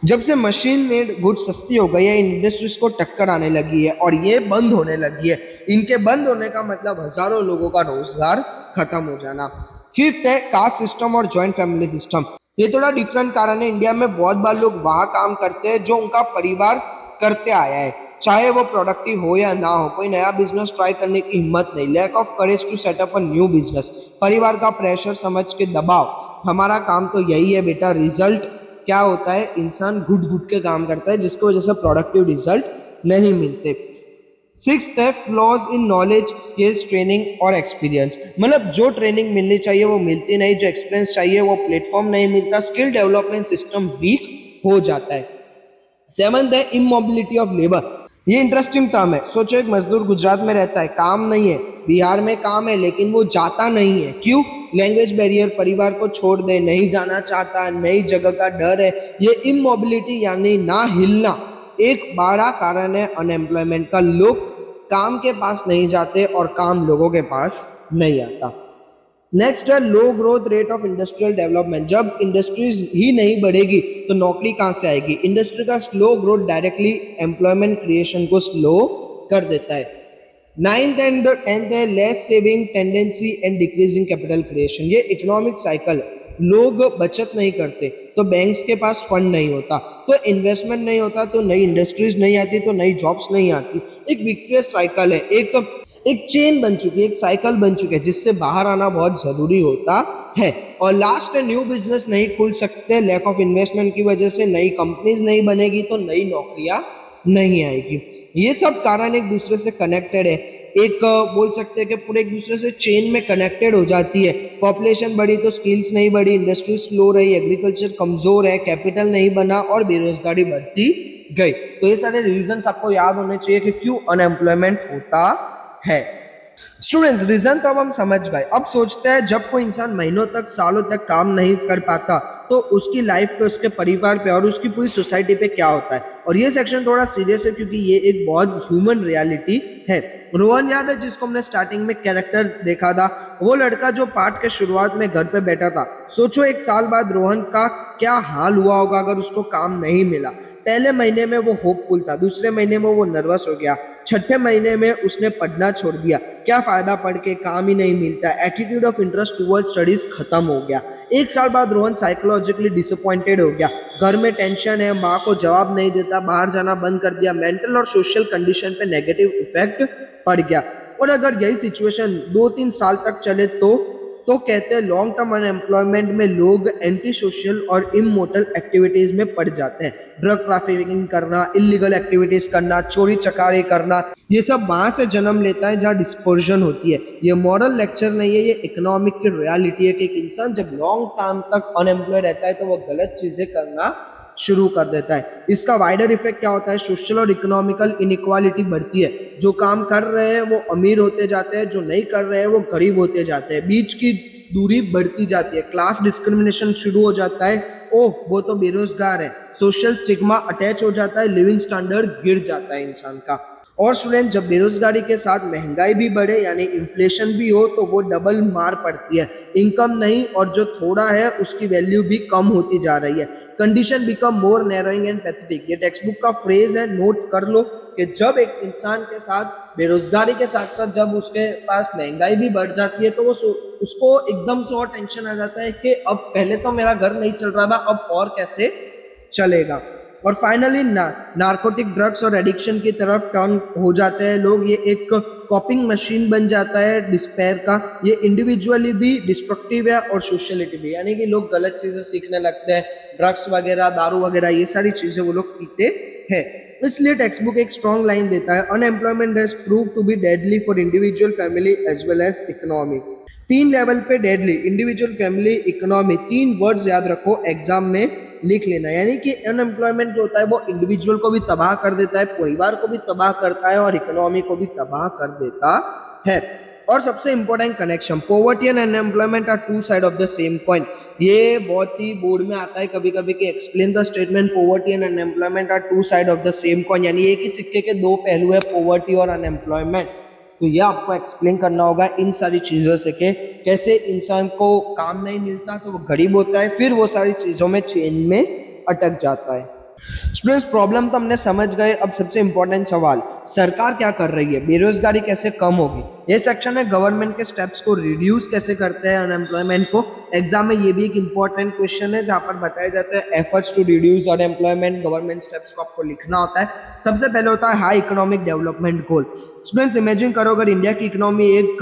जब से मशीन मेड गुड्स सस्ती हो गई है, इन इंडस्ट्रीज को टक्कर आने लगी है और ये बंद होने लगी है। इनके बंद होने का मतलब हजारों लोगों का रोजगार खत्म हो जाना। फिफ्थ है कास्ट सिस्टम और जॉइंट फैमिली सिस्टम। ये थोड़ा डिफरेंट कारण है। इंडिया में बहुत बार लोग वहाँ काम करते हैं जो उनका परिवार करते आया है, चाहे वो प्रोडक्टिव हो या ना हो। कोई नया बिजनेस ट्राई करने की हिम्मत नहीं, lack of courage to set up a new business, परिवार का प्रेशर समझ के दबाव, हमारा काम तो यही है बेटा। रिजल्ट क्या होता है, इंसान घुट घुट के काम करता है जिसकी वजह से प्रोडक्टिव रिजल्ट नहीं मिलते। सिक्स्थ है flaws in knowledge, skills, training और एक्सपीरियंस। मतलब जो ट्रेनिंग मिलनी चाहिए वो मिलती नहीं, जो एक्सपीरियंस चाहिए वो प्लेटफॉर्म नहीं मिलता, स्किल डेवलपमेंट सिस्टम वीक हो जाता है। सेवंथ है इमोबिलिटी ऑफ लेबर। ये इंटरेस्टिंग टर्म है। सोचो एक मजदूर गुजरात में रहता है, काम नहीं है, बिहार में काम है लेकिन वो जाता नहीं है, क्यों? लैंग्वेज बैरियर, परिवार को छोड़ दे, नहीं जाना चाहता, नई जगह का डर है। ये इमोबिलिटी यानी ना हिलना एक बड़ा कारण है अनएम्प्लॉयमेंट का। लोग काम के पास नहीं जाते और काम लोगों के पास नहीं आता। नेक्स्ट है low growth rate of industrial development. जब इंडस्ट्रीज ही नहीं बढ़ेगी तो नौकरी कहाँ से आएगी? इंडस्ट्री का slow growth directly employment creation को स्लो कर देता है। नाइन्थ एंड टेंथ है less saving tendency and decreasing capital creation. ये इकोनॉमिक साइकिल है। लोग बचत नहीं करते तो बैंक्स के पास फंड नहीं होता, तो इन्वेस्टमेंट नहीं होता, तो नई इंडस्ट्रीज नहीं आती, तो नई जॉब्स नहीं आती। एक विक्रियस साइकिल है, एक चेन बन चुकी है, एक साइकिल बन चुकी है जिससे बाहर आना बहुत जरूरी होता है। और लास्ट है न्यू बिजनेस नहीं खुल सकते, लैक ऑफ इन्वेस्टमेंट की वजह से नई कंपनीज नहीं बनेगी तो नई नौकरियां नहीं आएगी। ये सब कारण एक दूसरे से कनेक्टेड है। एक बोल सकते हैं कि पूरे एक दूसरे से चेन में कनेक्टेड हो जाती है। पॉपुलेशन बढ़ी तो स्किल्स नहीं बढ़ी, इंडस्ट्री स्लो रही, एग्रीकल्चर कमजोर है, कैपिटल नहीं बना और बेरोजगारी बढ़ती गई। तो ये सारे रीजंस आपको याद होने चाहिए कि क्यों अनएम्प्लॉयमेंट होता है। स्टूडेंट्स रीजन तो अब हम समझ गए। अब सोचते हैं जब कोई इंसान महीनों तक सालों तक काम नहीं कर पाता तो उसकी लाइफ पे, उसके परिवार पे और उसकी पूरी सोसाइटी पे क्या होता है। और ये सेक्शन थोड़ा सीरियस है क्योंकि ये एक बहुत ह्यूमन रियलिटी है। रोहन याद है जिसको हमने स्टार्टिंग में कैरेक्टर देखा था, वो लड़का जो पार्ट के शुरुआत में घर पे बैठा था। सोचो एक साल बाद रोहन का क्या हाल हुआ होगा अगर उसको काम नहीं मिला। पहले महीने में वो होपफुल था, दूसरे महीने में वो नर्वस हो गया, छठे महीने में उसने पढ़ना छोड़ दिया। क्या फायदा पढ़ के, काम ही नहीं मिलता, attitude of interest towards studies खत्म हो गया। एक साल बाद रोहन साइकोलॉजिकली डिसअपॉइंटेड हो गया। घर में टेंशन है, माँ को जवाब नहीं देता, बाहर जाना बंद कर दिया, मेंटल और सोशल कंडीशन पे नेगेटिव इफेक्ट पड़ गया। और अगर यही सिचुएशन 2-3 साल तक चले तो कहते हैं लॉन्ग टर्म अनएम्प्लॉयमेंट में लोग एंटी सोशल और इमोरल एक्टिविटीज में पड़ जाते हैं। ड्रग ट्रैफिकिंग करना, इलीगल एक्टिविटीज करना, चोरी चकारी करना, ये सब वहां से जन्म लेता है जहाँ डिस्पर्जन होती है। ये मॉरल लेक्चर नहीं है, ये इकोनॉमिक की रियलिटी है कि एक इंसान जब लॉन्ग टाइम तक अनएम्प्लॉय रहता है तो वो गलत चीजें करना शुरू कर देता है। इसका वाइडर इफेक्ट क्या होता है? सोशल और इकोनॉमिकल इनइक्वालिटी बढ़ती है। जो काम कर रहे हैं वो अमीर होते जाते हैं, जो नहीं कर रहे हैं वो गरीब होते जाते हैं, बीच की दूरी बढ़ती जाती है, क्लास डिस्क्रिमिनेशन शुरू हो जाता है, ओह वो तो बेरोजगार है, सोशल स्टिग्मा अटैच हो जाता है, लिविंग स्टैंडर्ड गिर जाता है इंसान का। और स्टूडेंट जब बेरोजगारी के साथ महंगाई भी बढ़े यानी इन्फ्लेशन भी हो तो वो डबल मार पड़ती है। इनकम नहीं और जो थोड़ा है उसकी वैल्यू भी कम होती जा रही है। Condition become more narrowing and pathetic. ये टेक्स्ट बुक का फ्रेज है, नोट कर लो कि जब एक इंसान के साथ बेरोजगारी के साथ साथ जब उसके पास महंगाई भी बढ़ जाती है तो वो उसको एकदम से और टेंशन आ जाता है कि अब पहले तो मेरा घर नहीं चल रहा था, अब और कैसे चलेगा। और फाइनली नार्कोटिक ड्रग्स और एडिक्शन की तरफ टर्न हो जाते हैं लोग। ये एक कॉपिंग मशीन बन जाता है डिस्पेयर का। ये इंडिविजुअली भी डिस्ट्रक्टिव है और सोशलिटी भी, यानी कि लोग गलत चीजें सीखने लगते हैं, ड्रग्स वगैरह, दारू वगैरह, ये सारी चीजें वो लोग पीते हैं। इसलिए टेक्स्ट बुक एक स्ट्रॉन्ग लाइन देता है, unemployment has prove to be deadly for individual, family as well as economy. 3 level पे deadly, individual, family, economy, 3 words याद रखो एग्जाम में लिख लेना। यानी कि अनएम्प्लॉयमेंट जो होता है वो इंडिविजुअल को भी तबाह कर देता है, परिवार को भी तबाह करता है और इकोनॉमी को भी तबाह कर देता है। और सबसे important connection, poverty and unemployment are two side of the same coin. ये बहुत ही बोर्ड में आता है कभी कभी कि explain the statement poverty and unemployment are two side of the same coin, यानी एक ही सिक्के के दो पहलू है, पॉवर्टी और अनएम्प्लॉयमेंट। तो ये आपको एक्सप्लेन करना होगा इन सारी चीज़ों से कि कैसे इंसान को काम नहीं मिलता तो वो गरीब होता है, फिर वो सारी चीज़ों में चेंज में अटक जाता है। स्टूडेंट्स, प्रॉब्लम तो हमने समझ गए। अब सबसे इंपॉर्टेंट सवाल, सरकार क्या कर रही है, बेरोजगारी कैसे कम होगी। ये सेक्शन है गवर्नमेंट के स्टेप्स को रिड्यूस कैसे करते हैं अनएम्प्लॉयमेंट को। एग्जाम में ये भी एक इंपॉर्टेंट क्वेश्चन है जहाँ पर बताया जाता है efforts to reduce unemployment, government steps को आपको लिखना होता है। सबसे पहले होता है high economic development goal. Students, imagine करो अगर इंडिया की इकोनॉमी एक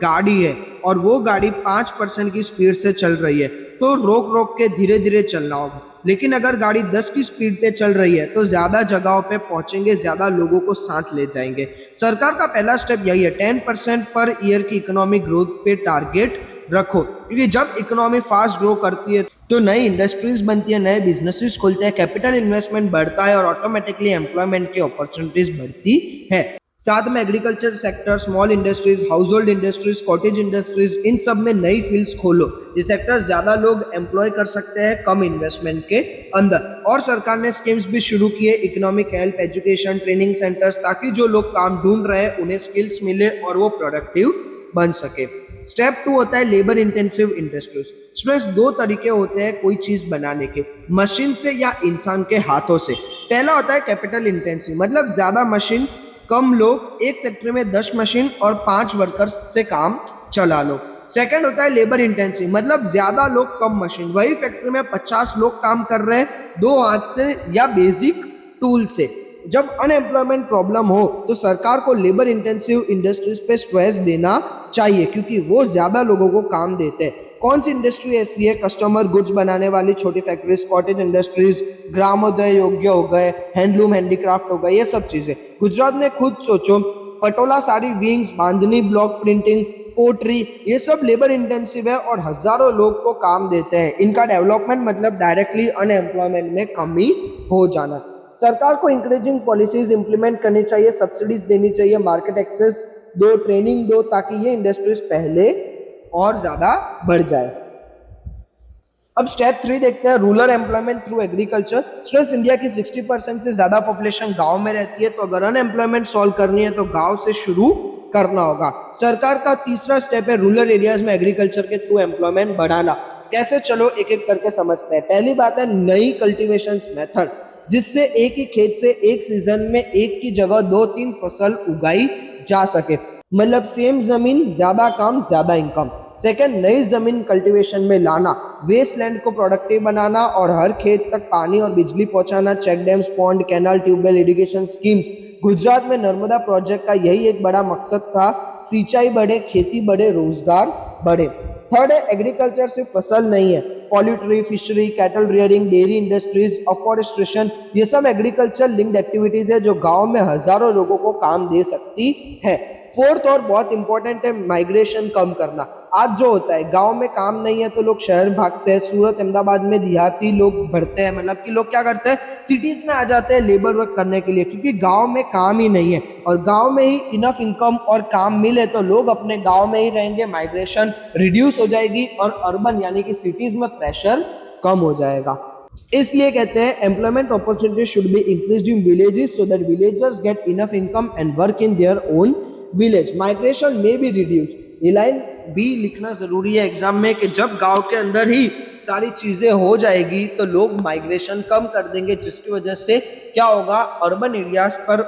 गाड़ी है और वो गाड़ी 5% की स्पीड से चल रही है तो रोक रोक के धीरे धीरे चलना होगा। लेकिन अगर गाड़ी 10 की स्पीड पे चल रही है तो ज्यादा जगहों पे पहुंचेंगे, ज्यादा लोगों को साथ ले जाएंगे। सरकार का पहला स्टेप यही है, 10% पर ईयर की इकोनॉमिक ग्रोथ पे टारगेट रखो, क्योंकि जब इकोनॉमी फास्ट ग्रो करती है तो नई इंडस्ट्रीज बनती है, नए बिजनेसेस खुलते हैं, कैपिटल इन्वेस्टमेंट बढ़ता है और ऑटोमेटिकली एम्प्लॉयमेंट की अपॉर्चुनिटीज बढ़ती है। साथ में agriculture sector, small industries, household industries, cottage industries, इन सब में नई फील्ड्स खोलो। ये सेक्टर ज्यादा लोग एम्प्लॉय कर सकते हैं कम इन्वेस्टमेंट के अंदर। और सरकार ने स्कीम्स भी शुरू किए, economic help, education, training centres, ताकि जो लोग काम ढूंढ रहे हैं उन्हें स्किल्स मिले और वो प्रोडक्टिव बन सके। स्टेप 2 होता है लेबर इंटेंसिव इंडस्ट्रीज। स्टूडेंट्स, दो तरीके होते हैं कोई चीज बनाने के, मशीन से या इंसान के हाथों से। पहला होता है कैपिटल इंटेंसिव, मतलब ज्यादा मशीन कम लोग, एक फैक्ट्री में 10 मशीन और 5 वर्कर्स से काम चला लो। सेकंड होता है लेबर इंटेंसिव, मतलब ज्यादा लोग कम मशीन, वही फैक्ट्री में 50 लोग काम कर रहे हैं 2 हाथ से या बेसिक टूल से। जब अनएम्प्लॉयमेंट प्रॉब्लम हो तो सरकार को लेबर इंटेंसिव इंडस्ट्रीज पे स्ट्रेस देना चाहिए, क्योंकि वो ज्यादा लोगों को काम देते हैं। कौन सी इंडस्ट्री ऐसी है, कस्टमर गुड्स बनाने वाली छोटी फैक्ट्रीज, कॉटेज इंडस्ट्रीज, ग्रामोदय योग्य हो गए, हैंडलूम हैंडीक्राफ्ट हो गए, ये सब चीजें। गुजरात में खुद सोचो, पटोला साड़ी, विंग्स, बांधनी, ब्लॉक प्रिंटिंग, पोट्री, ये सब लेबर इंटेंसिव है और हजारों लोग को काम देते हैं। इनका डेवलपमेंट मतलब डायरेक्टली अनएम्प्लॉयमेंट में कमी हो जाना। सरकार को इंकरेजिंग पॉलिसीज इंप्लीमेंट करनी चाहिए, सब्सिडीज देनी चाहिए, मार्केट एक्सेस दो, ट्रेनिंग दो, ताकि ये इंडस्ट्रीज पहले और ज्यादा बढ़ जाए। अब स्टेप 3 देखते हैं, rural employment through agriculture. Students, India की 60% से ज्यादा पॉपुलेशन गांव में रहती है, तो अगर अनएम्प्लॉयमेंट सॉल्व करनी है तो गांव से शुरू करना होगा। सरकार का तीसरा स्टेप है रूरल एरियाज में एग्रीकल्चर के थ्रू एम्प्लॉयमेंट बढ़ाना। कैसे, चलो एक एक करके समझते हैं। पहली बात है नई कल्टीवेशन मेथड, जिससे एक ही खेत से एक सीजन में एक की जगह 2-3 फसल उगाई जा सके, मतलब सेम जमीन, ज्यादा काम, ज्यादा इनकम। सेकंड, नई जमीन कल्टीवेशन में लाना, वेस्ट लैंड को प्रोडक्टिव बनाना और हर खेत तक पानी और बिजली पहुंचाना, check dams, pond, canal, tubewell, irrigation schemes. Gujarat में नर्मदा प्रोजेक्ट का यही एक बड़ा मकसद था, सिंचाई बढ़े, खेती बढ़े, रोजगार बढ़े। थर्ड है एग्रीकल्चर सिर्फ फसल नहीं है, poultry, fishery, cattle rearing, dairy industries, afforestation, ये सब एग्रीकल्चर लिंक्ड एक्टिविटीज है जो गांव में हजारों लोगों को काम दे सकती है। फोर्थ और बहुत इंपॉर्टेंट है माइग्रेशन कम करना। आज जो होता है गांव में काम नहीं है तो लोग शहर भागते हैं। सूरत, अहमदाबाद में देहाती लोग बढ़ते हैं, मतलब कि लोग क्या करते हैं, सिटीज में आ जाते हैं लेबर वर्क करने के लिए, क्योंकि गांव में काम ही नहीं है और गांव में ही इनफ इनकम और काम मिले तो लोग अपने गांव में ही रहेंगे, माइग्रेशन रिड्यूस हो जाएगी और अर्बन यानी कि सिटीज में प्रेशर कम हो जाएगा। इसलिए कहते हैं employment opportunity should be increased in villages so that villagers get enough income and work in their own village. Migration में भी रिड्यूस, ये लाइन भी लिखना जरूरी है एग्जाम में कि जब गांव के अंदर ही सारी चीजें हो जाएगी तो लोग माइग्रेशन कम कर देंगे, जिसकी वजह से क्या होगा, अर्बन एरियाज पर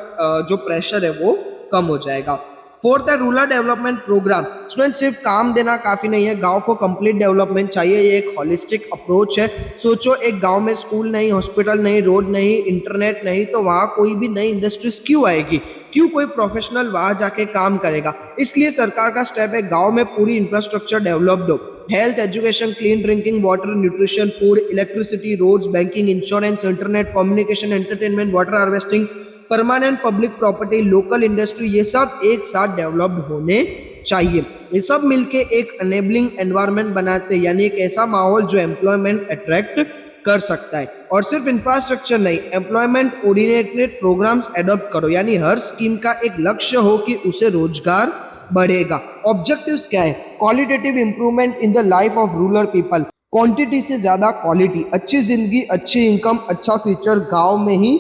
जो प्रेशर है वो कम हो जाएगा। फोर्थ है रूरल डेवलपमेंट प्रोग्राम। स्टूडेंट, सिर्फ काम देना काफी नहीं है, गांव को कंप्लीट डेवलपमेंट चाहिए। ये एक होलिस्टिक अप्रोच है। सोचो एक गांव में स्कूल नहीं, हॉस्पिटल नहीं, रोड नहीं, इंटरनेट नहीं, तो वहां कोई भी नई इंडस्ट्रीज क्यों आएगी, क्यों कोई प्रोफेशनल वहां जाके काम करेगा। इसलिए सरकार का स्टेप है गांव में पूरी इंफ्रास्ट्रक्चर डेवलप्ड हो, health, education, clean drinking water, nutrition, food, electricity, roads, banking, insurance, internet, communication, entertainment, water harvesting, permanent public property, local industry, ये सब एक साथ डेवलप्ड होने चाहिए। ये सब मिलके एक एनेबलिंग एनवायरनमेंट बनाते हैं, यानी एक ऐसा माहौल जो एम्प्लॉयमेंट अट्रैक्ट कर सकता है। और सिर्फ इंफ्रास्ट्रक्चर नहीं, एम्प्लॉयमेंट ओरिएंटेड प्रोग्राम्स एडॉप्ट करो, यानी हर स्कीम का एक लक्ष्य हो कि उसे रोजगार बढ़ेगा। ऑब्जेक्टिव्स क्या है? Qualitative improvement in the life of rural people, quantity से ज्यादा क्वालिटी, अच्छी जिंदगी, अच्छी इनकम, अच्छा फ्यूचर गांव में ही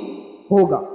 होगा।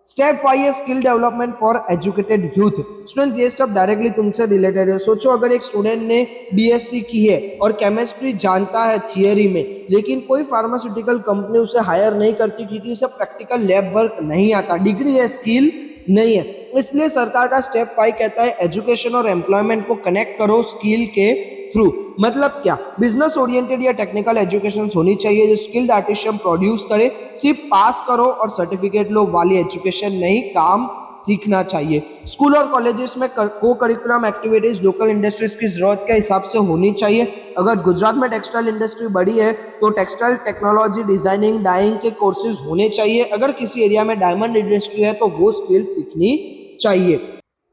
स्टेप 5 है skill development for educated youth. Student ये स्टेप डायरेक्टली तुमसे रिलेटेड है। सोचो अगर एक स्टूडेंट ने बीएससी की है और केमिस्ट्री जानता है थियरी में, लेकिन कोई फार्मास्यूटिकल कंपनी उसे हायर नहीं करती क्योंकि उसे प्रैक्टिकल लैब वर्क नहीं आता, डिग्री है स्किल नहीं है। इसलिए सरकार का स्टेप 5 कहता है एजुकेशन और एम्प्लॉयमेंट को कनेक्ट करो स्किल के थ्रू। मतलब क्या? बिजनेस ओरिएंटेड या टेक्निकल एजुकेशन होनी चाहिए जो स्किल्ड आर्टिसन प्रोड्यूस करे। सिर्फ पास करो और सर्टिफिकेट लो वाली एजुकेशन नहीं, काम सीखना चाहिए। स्कूल और कॉलेजेस में को करिकुलम एक्टिविटीज लोकल इंडस्ट्रीज की जरूरत के हिसाब से होनी चाहिए। अगर गुजरात में टेक्सटाइल इंडस्ट्री बड़ी है तो टेक्सटाइल टेक्नोलॉजी, डिजाइनिंग, डाइंग के कोर्सेज होने चाहिए। अगर किसी एरिया में डायमंड इंडस्ट्री है तो वो स्किल सीखनी चाहिए।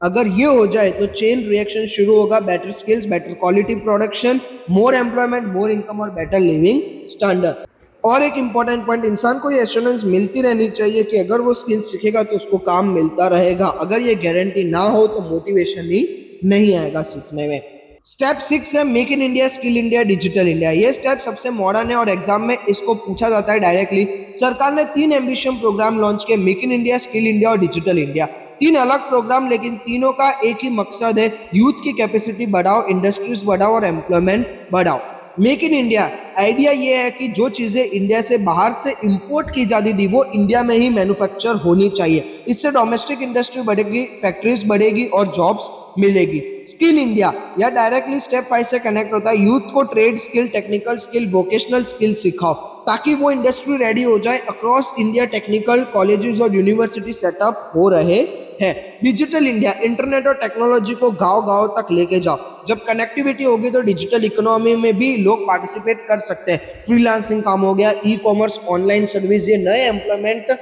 अगर ये हो जाए तो चेन रिएक्शन शुरू होगा, better skills, better quality production, more employment, more income और बेटर लिविंग स्टैंडर्ड। और एक इंपॉर्टेंट पॉइंट, इंसान को ये एश्योरेंस मिलती रहनी चाहिए कि अगर वो स्किल सीखेगा तो उसको काम मिलता रहेगा। अगर ये गारंटी ना हो तो मोटिवेशन ही नहीं आएगा सीखने में। स्टेप 6 है make in India, skill India, digital India. ये स्टेप सबसे मॉडर्न है और एग्जाम में इसको पूछा जाता है डायरेक्टली। सरकार ने 3 एम्बिशन प्रोग्राम लॉन्च किए, make in India, skill India और डिजिटल इंडिया। 3 अलग प्रोग्राम लेकिन तीनों का एक ही मकसद है, यूथ की कैपेसिटी बढ़ाओ, इंडस्ट्रीज बढ़ाओ और एम्प्लॉयमेंट बढ़ाओ। मेक इन इंडिया आइडिया ये है कि जो चीजें इंडिया से बाहर से इंपोर्ट की जाती थी वो इंडिया में ही मैन्युफैक्चर होनी चाहिए। इससे डोमेस्टिक इंडस्ट्री बढ़ेगी, फैक्ट्रीज बढ़ेगी और जॉब्स मिलेगी। स्किल इंडिया या डायरेक्टली स्टेप 5 से कनेक्ट होता है, यूथ को trade skill, technical skill, vocational skill सिखाओ ताकि वो इंडस्ट्री रेडी हो जाए। अक्रॉस इंडिया टेक्निकल कॉलेजेस और यूनिवर्सिटी सेटअप हो रहे हैं। डिजिटल इंडिया, इंटरनेट और टेक्नोलॉजी को गांव-गांव तक लेके जाओ। जब कनेक्टिविटी होगी तो डिजिटल इकोनॉमी में भी लोग पार्टिसिपेट कर सकते हैं। फ्रीलांसिंग काम हो गया, ई कॉमर्स, ऑनलाइन सर्विस, ये नए एम्प्लॉयमेंट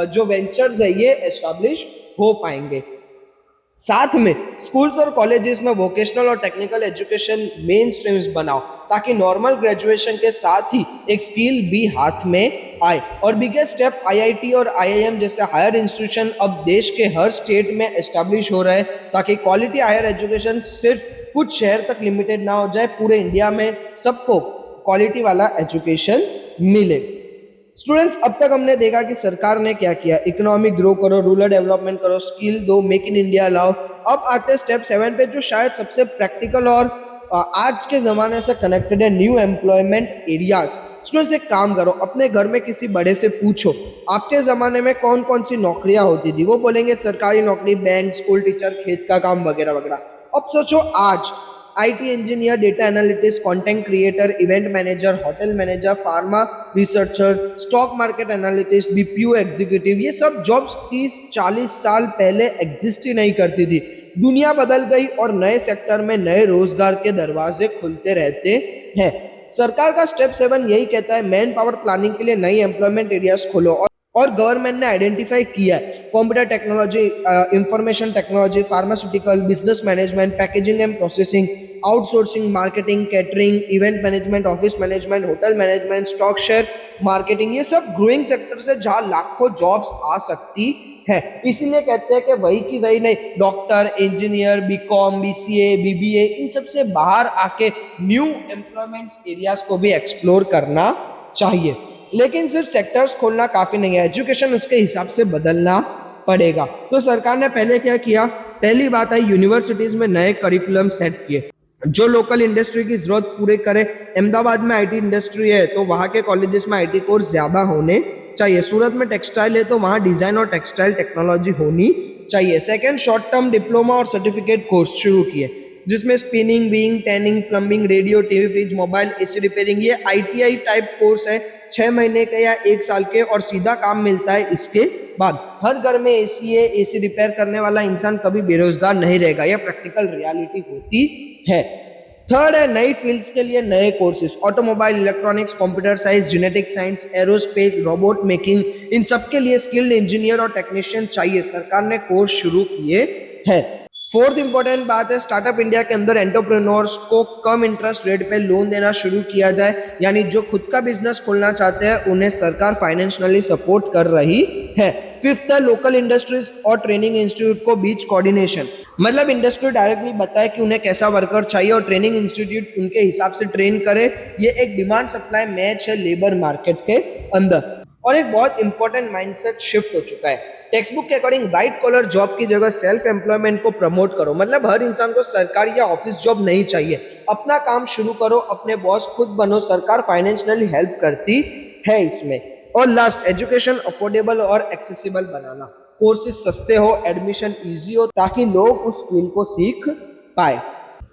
जो वेंचर्स है ये एस्टैब्लिश हो पाएंगे। साथ में स्कूल्स और कॉलेजेस में वोकेशनल और टेक्निकल एजुकेशन मेन स्ट्रीम्स बनाओ ताकि नॉर्मल ग्रेजुएशन के साथ ही एक स्किल भी हाथ में आए। और बिगेस्ट स्टेप आईआईटी और आईआईएम जैसे हायर इंस्टीट्यूशन अब देश के हर स्टेट में एस्टैब्लिश हो रहे हैं ताकि क्वालिटी हायर एजुकेशन सिर्फ कुछ शहर तक लिमिटेड ना हो जाए, पूरे इंडिया में सबको क्वालिटी वाला एजुकेशन मिले। स्टूडेंट्स, अब तक हमने देखा कि सरकार ने क्या किया, इकोनॉमी ग्रो करो, रूरल डेवलपमेंट करो, स्किल दो, मेक इन इंडिया लाओ। अब आते हैं स्टेप 7 पे जो शायद सबसे प्रैक्टिकल और आज के ज़माने से कनेक्टेड है, न्यू एम्प्लॉयमेंट एरियाज। स्टूडेंट्स एक काम करो, अपने घर में किसी बड़े से पूछो आपके ज़माने में कौन कौन सी नौकरियां होती थी। वो बोलेंगे सरकारी नौकरी, बैंक, स्कूल टीचर, खेत का काम वगैरह वगैरह। अब सोचो आज IT engineer, data analytist, content creator, event manager, hotel manager, pharma researcher, stock market analytist, BPO executive, ये सब जॉब्स 30-40 साल पहले एग्जिस्ट ही नहीं करती थी। दुनिया बदल गई और नए सेक्टर में नए रोजगार के दरवाजे खुलते रहते हैं। सरकार का स्टेप 7 यही कहता है, मैन पावर प्लानिंग के लिए नई एम्प्लॉयमेंट एरियाज खोलो। और गवर्नमेंट ने आइडेंटिफाई किया है computer technology, information technology, pharmaceutical, business management, packaging and processing, outsourcing, marketing, catering, event management, office management, hotel management, stock share marketing, ये सब ग्रोइंग सेक्टर से जहाँ लाखों जॉब्स आ सकती है। इसीलिए कहते हैं कि वही की वही नहीं, doctor, engineer, BCom, BCA, BBA, इन सब से बाहर आके न्यू एम्प्लॉयमेंट एरियाज को भी एक्सप्लोर करना चाहिए। लेकिन सिर्फ सेक्टर्स खोलना काफी नहीं है, एजुकेशन उसके हिसाब से बदलना पड़ेगा। तो सरकार ने पहले क्या किया, पहली बात आई यूनिवर्सिटीज में नए करिकुलम सेट किए जो लोकल इंडस्ट्री की जरूरत पूरे करे। अहमदाबाद में आईटी इंडस्ट्री है तो वहाँ के कॉलेजेस में आईटी कोर्स ज्यादा होने चाहिए। सूरत में टेक्सटाइल है तो वहाँ डिजाइन और टेक्सटाइल टेक्नोलॉजी होनी चाहिए। सेकेंड, शॉर्ट टर्म डिप्लोमा और सर्टिफिकेट कोर्स शुरू किए जिसमें spinning, weighing, tanning, plumbing, radio, TV, fridge, mobile, AC repairing, ये आईटीआई टाइप कोर्स है, 6 महीने के या 1 साल के, और सीधा काम मिलता है इसके बाद। हर घर में एसी है, एसी रिपेयर करने वाला इंसान कभी बेरोजगार नहीं रहेगा, यह प्रैक्टिकल रियलिटी होती है। थर्ड है नई फील्ड्स के लिए नए courses, automobile, electronics, computer science, genetic science, aerospace, robot making, इन सब के लिए स्किल्ड इंजीनियर और टेक्नीशियन चाहिए। सरकार ने कोर्स शुरू किए हैं। फोर्थ इंपॉर्टेंट बात है, स्टार्टअप इंडिया के अंदर एंटरप्रेन्योर्स को कम इंटरेस्ट रेट पे लोन देना शुरू किया जाए, यानी जो खुद का बिजनेस खोलना चाहते हैं उन्हें सरकार फाइनेंशियली सपोर्ट कर रही है। फिफ्थ है, लोकल इंडस्ट्रीज और ट्रेनिंग इंस्टीट्यूट को बीच कोऑर्डिनेशन, मतलब इंडस्ट्री डायरेक्टली बताए कि उन्हें कैसा वर्कर चाहिए और ट्रेनिंग इंस्टीट्यूट उनके हिसाब से ट्रेन करे। ये एक डिमांड सप्लाई मैच है लेबर मार्केट के अंदर। और एक बहुत इंपॉर्टेंट माइंडसेट शिफ्ट हो चुका है, टेक्स्ट बुक के अकॉर्डिंग व्हाइट कॉलर जॉब की जगह सेल्फ एम्प्लॉयमेंट को प्रमोट करो, मतलब हर इंसान को सरकारी या ऑफिस जॉब नहीं चाहिए, अपना काम शुरू करो, अपने बॉस खुद बनो, सरकार फाइनेंशियली हेल्प करती है इसमें। और लास्ट, एजुकेशन अफोर्डेबल और एक्सेसिबल बनाना, कोर्सेज सस्ते हो, एडमिशन इजी हो, ताकि लोग उस स्किल को सीख पाए।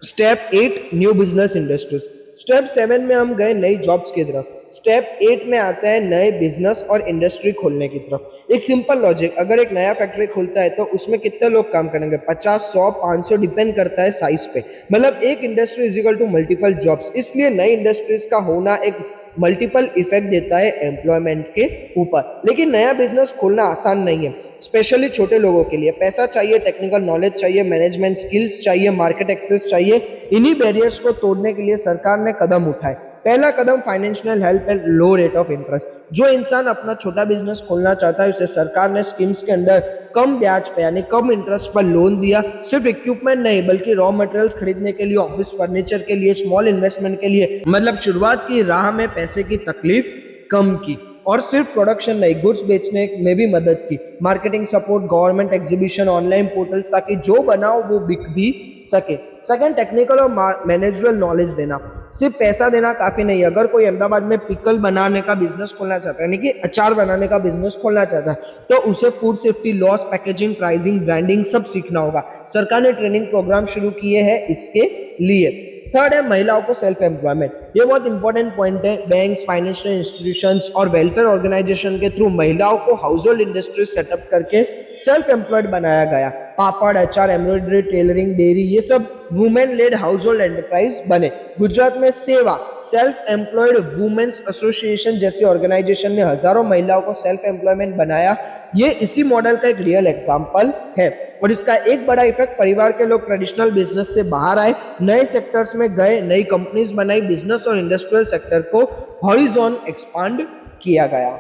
Step 8, new business industries. Step 7 में हम गए नई जॉब्स की तरफ, स्टेप 8 में आता है नए बिजनेस और इंडस्ट्री खोलने की तरफ। एक सिंपल लॉजिक, अगर एक नया फैक्ट्री खुलता है तो उसमें कितने लोग काम करेंगे, 50, 100, 500, डिपेंड करता है साइज पे, मतलब एक industry is equal to multiple jobs. इसलिए नई इंडस्ट्रीज का होना एक मल्टीपल इफेक्ट देता है एम्प्लॉयमेंट के ऊपर। लेकिन नया बिजनेस खोलना आसान नहीं है, स्पेशली छोटे लोगों के लिए। पैसा चाहिए, टेक्निकल नॉलेज चाहिए, मैनेजमेंट स्किल्स चाहिए, मार्केट एक्सेस चाहिए। इन्हीं बैरियर्स को तोड़ने के लिए सरकार ने कदम उठाए। पहला कदम, financial help and low rate of interest. जो इंसान अपना छोटा बिजनेस खोलना चाहता है उसे सरकार ने स्कीम्स के अंदर कम ब्याज पे यानी कम इंटरेस्ट पर लोन दिया। सिर्फ इक्विपमेंट नहीं बल्कि रॉ मटेरियल्स खरीदने के लिए, ऑफिस फर्नीचर के लिए, स्मॉल इन्वेस्टमेंट के लिए, मतलब शुरुआत की राह में पैसे की तकलीफ कम की। और सिर्फ प्रोडक्शन नहीं, गुड्स बेचने में भी मदद की, marketing support, government exhibition, online portals, ताकि जो बनाओ वो बिक भी सके। सेकंड, टेक्निकल और मैनेजरल नॉलेज देना। सिर्फ पैसा देना काफी नहीं। अगर कोई अहमदाबाद में पिकल बनाने का बिजनेस खोलना चाहता है, यानी कि अचार बनाने का बिजनेस खोलना चाहता है, तो उसे food safety loss, packaging, pricing, branding सब सीखना होगा। सरकार ने ट्रेनिंग प्रोग्राम शुरू किए हैं इसके लिए। थर्ड है, महिलाओं को सेल्फ एम्प्लॉयमेंट। ये बहुत इंपॉर्टेंट पॉइंट है। बैंक्स, फाइनेंशियल इंस्टीट्यूशंस और वेलफेयर ऑर्गेनाइजेशन के थ्रू महिलाओं को हाउस होल्ड इंडस्ट्री सेटअप करके सेल्फ एम्प्लॉयड बनाया गया। पापड़, अचार, एम्ब्रॉयडरी, टेलरिंग, डेयरी, ये सब women lead house hold enterprise बने। गुजरात में सेवा, सेल्फ एम्प्लॉयड वुमेन्स एसोसिएशन जैसी ऑर्गेनाइजेशन ने हजारों महिलाओं को सेल्फ एम्प्लॉयमेंट बनाया। ये इसी मॉडल का एक रियल एग्जाम्पल है। और इसका एक बड़ा इफेक्ट, परिवार के लोग ट्रेडिशनल बिजनेस से बाहर आए, नए सेक्टर्स में गए, नई कंपनीज बनाई, बिजनेस और इंडस्ट्रियल सेक्टर को हॉरिजॉन एक्सपांड किया गया।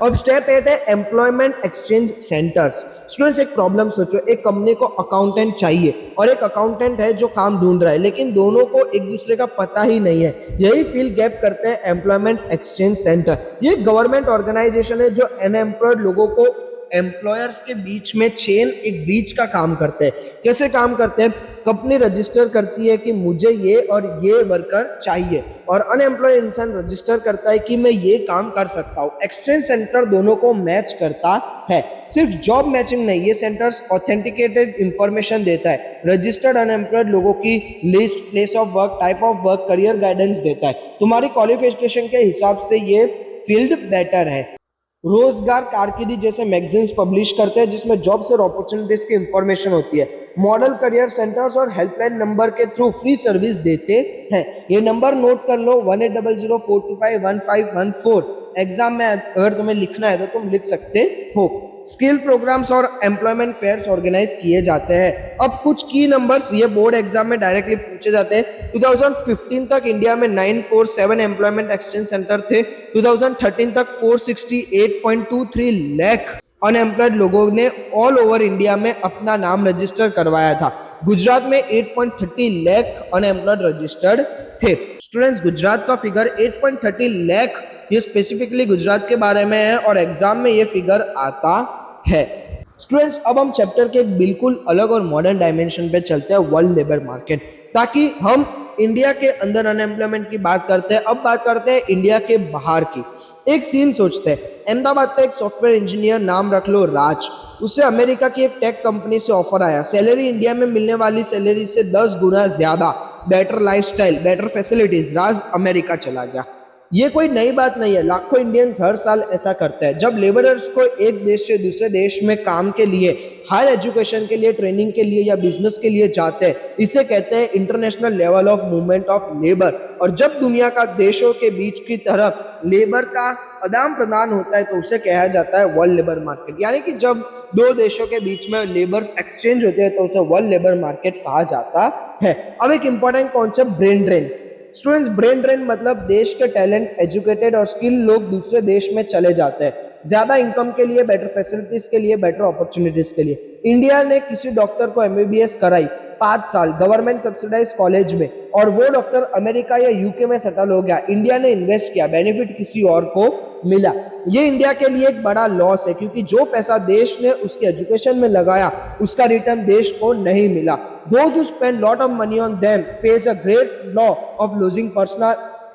अब स्टेप 8 है, एम्प्लॉयमेंट एक्सचेंज सेंटर्स। स्टूडेंट्स, एक प्रॉब्लम सोचो, एक कंपनी को अकाउंटेंट चाहिए और एक अकाउंटेंट है जो काम ढूंढ रहा है, लेकिन दोनों को एक दूसरे का पता ही नहीं है। यही फील गैप करते हैं एम्प्लॉयमेंट एक्सचेंज सेंटर। ये गवर्नमेंट ऑर्गेनाइजेशन है जो अनएम्प्लॉयड लोगों को एम्प्लॉयर्स के बीच में चेन, एक ब्रिज का काम करते हैं। कैसे काम करते हैं? कंपनी रजिस्टर करती है कि मुझे ये और ये वर्कर चाहिए, और अनएम्प्लॉयड इंसान रजिस्टर करता है कि मैं ये काम कर सकता हूँ। एक्सचेंज सेंटर दोनों को मैच करता है। सिर्फ जॉब मैचिंग नहीं, ये सेंटर्स ऑथेंटिकेटेड इंफॉर्मेशन देता है, रजिस्टर्ड अनएम्प्लॉयड लोगों की list, place of work, type of work, career guidance देता है। तुम्हारी क्वालिफिकेशन के हिसाब से ये फील्ड बेटर है। रोजगार कारकिर्दी जैसे मैगजीन्स पब्लिश करते हैं जिसमें जॉब्स और अपॉर्चुनिटीज की इंफॉर्मेशन होती है। मॉडल करियर सेंटर्स और हेल्पलाइन नंबर के थ्रू फ्री सर्विस देते हैं। ये नंबर नोट कर लो, 1800-425-1514। एग्जाम में अगर तुम्हें लिखना है तो तुम लिख सकते हो। स्किल प्रोग्राम्स और एम्प्लॉयमेंट फेयर्स ऑर्गेनाइज किए जाते हैं। अब कुछ की नंबर्स ये बोर्ड एग्जाम में डायरेक्टली पूछे जाते हैं। 2015 तक इंडिया में 947 एम्प्लॉयमेंट एक्सचेंज सेंटर थे। 2013 तक 468.23 लाख अनएम्प्लॉयड लोगों ने ऑल ओवर इंडिया में अपना नाम रजिस्टर करवाया था। गुजरात में 8.30 लाख अनएम्प्लॉयड रजिस्टर्ड थे। स्टूडेंट्स, गुजरात का फिगर 8.30 लाख ये स्पेसिफिकली गुजरात के बारे में है और एग्जाम में ये फिगर आता है। स्टूडेंट्स, अब हम चैप्टर के एक बिल्कुल अलग और मॉडर्न डायमेंशन पे चलते हैं, वर्ल्ड लेबर मार्केट, ताकि हम इंडिया के अंदर अनएम्प्लॉयमेंट की बात करते हैं। अब बात करते हैं इंडिया के बाहर की। एक सीन सोचते हैं, अहमदाबाद का एक सॉफ्टवेयर इंजीनियर, नाम रख लो राज, उसे अमेरिका की एक टेक कंपनी से ऑफर आया। सैलरी इंडिया में मिलने वाली सैलरी से 10 गुना ज्यादा, बेटर लाइफस्टाइल, बेटर फैसिलिटीज। राज अमेरिका चला गया। ये कोई नई बात नहीं है, लाखों इंडियंस हर साल ऐसा करते हैं। जब लेबरर्स को एक देश से दूसरे देश में काम के लिए, हायर एजुकेशन के लिए, ट्रेनिंग के लिए या बिजनेस के लिए जाते हैं, इसे कहते हैं international level of movement of labour. और जब दुनिया का देशों के बीच की तरफ लेबर का आदान प्रदान होता है तो उसे कहा जाता है वर्ल्ड लेबर मार्केट। यानी कि जब दो देशों के बीच में लेबर्स एक्सचेंज होते हैं तो उसे वर्ल्ड लेबर मार्केट कहा जाता है। अब एक important concept, brain drain. Students, brain drain मतलब देश के टैलेंट, एजुकेटेड और स्किल लोग दूसरे देश में चले जाते हैं ज्यादा इनकम के लिए, बेटर फैसिलिटीज के लिए, बेटर अपॉर्चुनिटीज के लिए। इंडिया ने किसी डॉक्टर को एमबीबीएस कराई 5 साल गवर्नमेंट सब्सिडाइज कॉलेज में और वो डॉक्टर अमेरिका या यूके में सेटल हो गया, इंडिया ने इन्वेस्ट किया, बेनिफिट किसी और को मिला। ये इंडिया के लिए एक बड़ा लॉस है क्योंकि जो पैसा देश ने उसके एजुकेशन में लगाया उसका रिटर्न देश को नहीं मिला। Those who spend lot of money on them face a great law of losing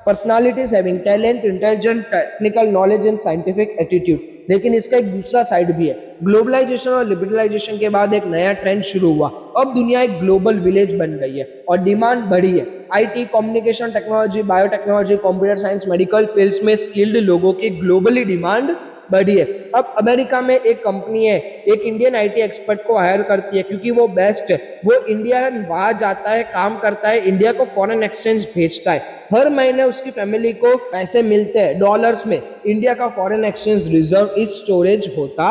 personalities having talent, intelligent, technical knowledge and scientific attitude। लेकिन इसका एक दूसरा साइड भी है। ग्लोबलाइजेशन और लिबरलाइजेशन के बाद एक नया ट्रेंड शुरू हुआ। अब दुनिया एक ग्लोबल विलेज बन गई है और डिमांड बढ़ी है। IT, communication technology, biotechnology, computer science, medical fields में स्किल्ड लोगों की ग्लोबली डिमांड बढ़ी है। अब अमेरिका में एक कंपनी है, एक इंडियन आईटी एक्सपर्ट को हायर करती है क्योंकि वो बेस्ट है। वो इंडिया वहां जाता है, काम करता है, इंडिया को फॉरेन एक्सचेंज भेजता है। हर महीने उसकी फैमिली को पैसे मिलते हैं डॉलर्स में। इंडिया का फॉरेन एक्सचेंज रिजर्व इस स्टोरेज होता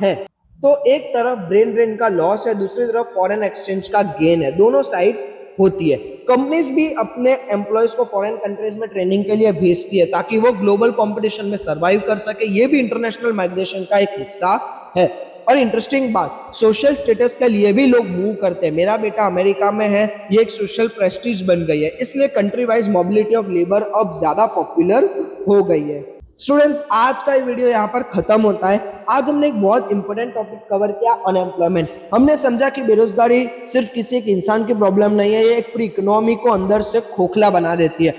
है। तो एक तरफ ब्रेन ड्रेन का लॉस है, दूसरी तरफ फॉरेन एक्सचेंज का गेन है। दोनों साइड्स होती है। कंपनीज भी अपने एम्प्लॉयज को फॉरेन कंट्रीज में ट्रेनिंग के लिए भेजती है ताकि वो ग्लोबल कंपटीशन में सरवाइव कर सके। ये भी इंटरनेशनल माइग्रेशन का एक हिस्सा है। और इंटरेस्टिंग बात, सोशल स्टेटस के लिए भी लोग मूव करते हैं। मेरा बेटा अमेरिका में है, ये एक सोशल प्रेस्टीज बन गई है, इसलिए country wise mobility of labour अब ज्यादा पॉपुलर हो गई है। स्टूडेंट्स, आज का ये वीडियो यहाँ पर खत्म होता है। आज हमने एक बहुत इंपॉर्टेंट टॉपिक कवर किया, अनएम्प्लॉयमेंट। हमने समझा कि बेरोजगारी सिर्फ किसी एक इंसान की प्रॉब्लम नहीं है, ये एक पूरी इकोनॉमी को अंदर से खोखला बना देती है।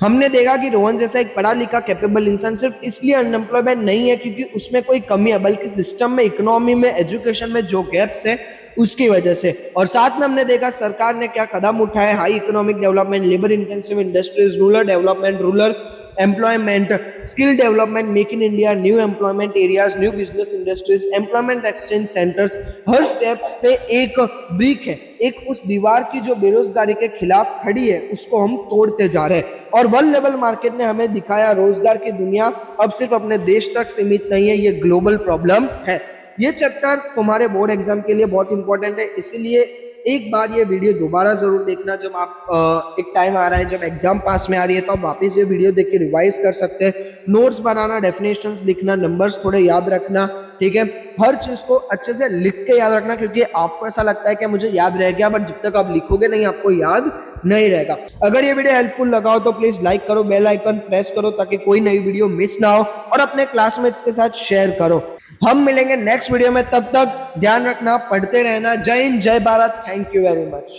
हमने देखा कि रोहन जैसा एक पढ़ा लिखा कैपेबल इंसान सिर्फ इसलिए अनएम्प्लॉयमेंट नहीं है क्योंकि उसमें कोई कमी है, बल्कि सिस्टम में, इकोनॉमी में, एजुकेशन में जो गैप्स है उसकी वजह से। और साथ में हमने देखा सरकार ने क्या कदम उठाए, high economic development, labour intensive industries, rural development, rural employment, skill development, make in India, new employment areas, new business industries, employment exchange centres. Her step पे एक ब्रिक है, एक उस दीवार की जो बेरोजगारी के खिलाफ खड़ी है, उसको हम तोड़ते जा रहे हैं। और वर्ल्ड लेवल मार्केट ने हमें दिखाया रोजगार की दुनिया अब सिर्फ अपने देश तक सीमित नहीं है, ये ग्लोबल प्रॉब्लम है। ये चैप्टर तुम्हारे बोर्ड एग्जाम के लिए बहुत इंपॉर्टेंट है, इसलिए एक बार ये वीडियो दोबारा जरूर देखना। जब आप एक टाइम आ रहा है, जब एग्जाम पास में आ रही है, तो आप वापस ये वीडियो देख के रिवाइज कर सकते हैं। नोट्स बनाना, डेफिनेशंस लिखना, नंबर्स थोड़े याद रखना, ठीक है। हर चीज को अच्छे से लिख के याद रखना क्योंकि आपको ऐसा लगता है कि मुझे याद रह गया, बट जब तक आप लिखोगे नहीं आपको याद नहीं रहेगा। अगर ये वीडियो हेल्पफुल लगा हो तो प्लीज लाइक करो, बेल आइकन प्रेस करो ताकि कोई नई वीडियो मिस ना हो, और अपने क्लासमेट्स के साथ शेयर करो। हम मिलेंगे नेक्स्ट वीडियो में, तब तक ध्यान रखना, पढ़ते रहना। जय हिंद, जय Bharat, thank you very much.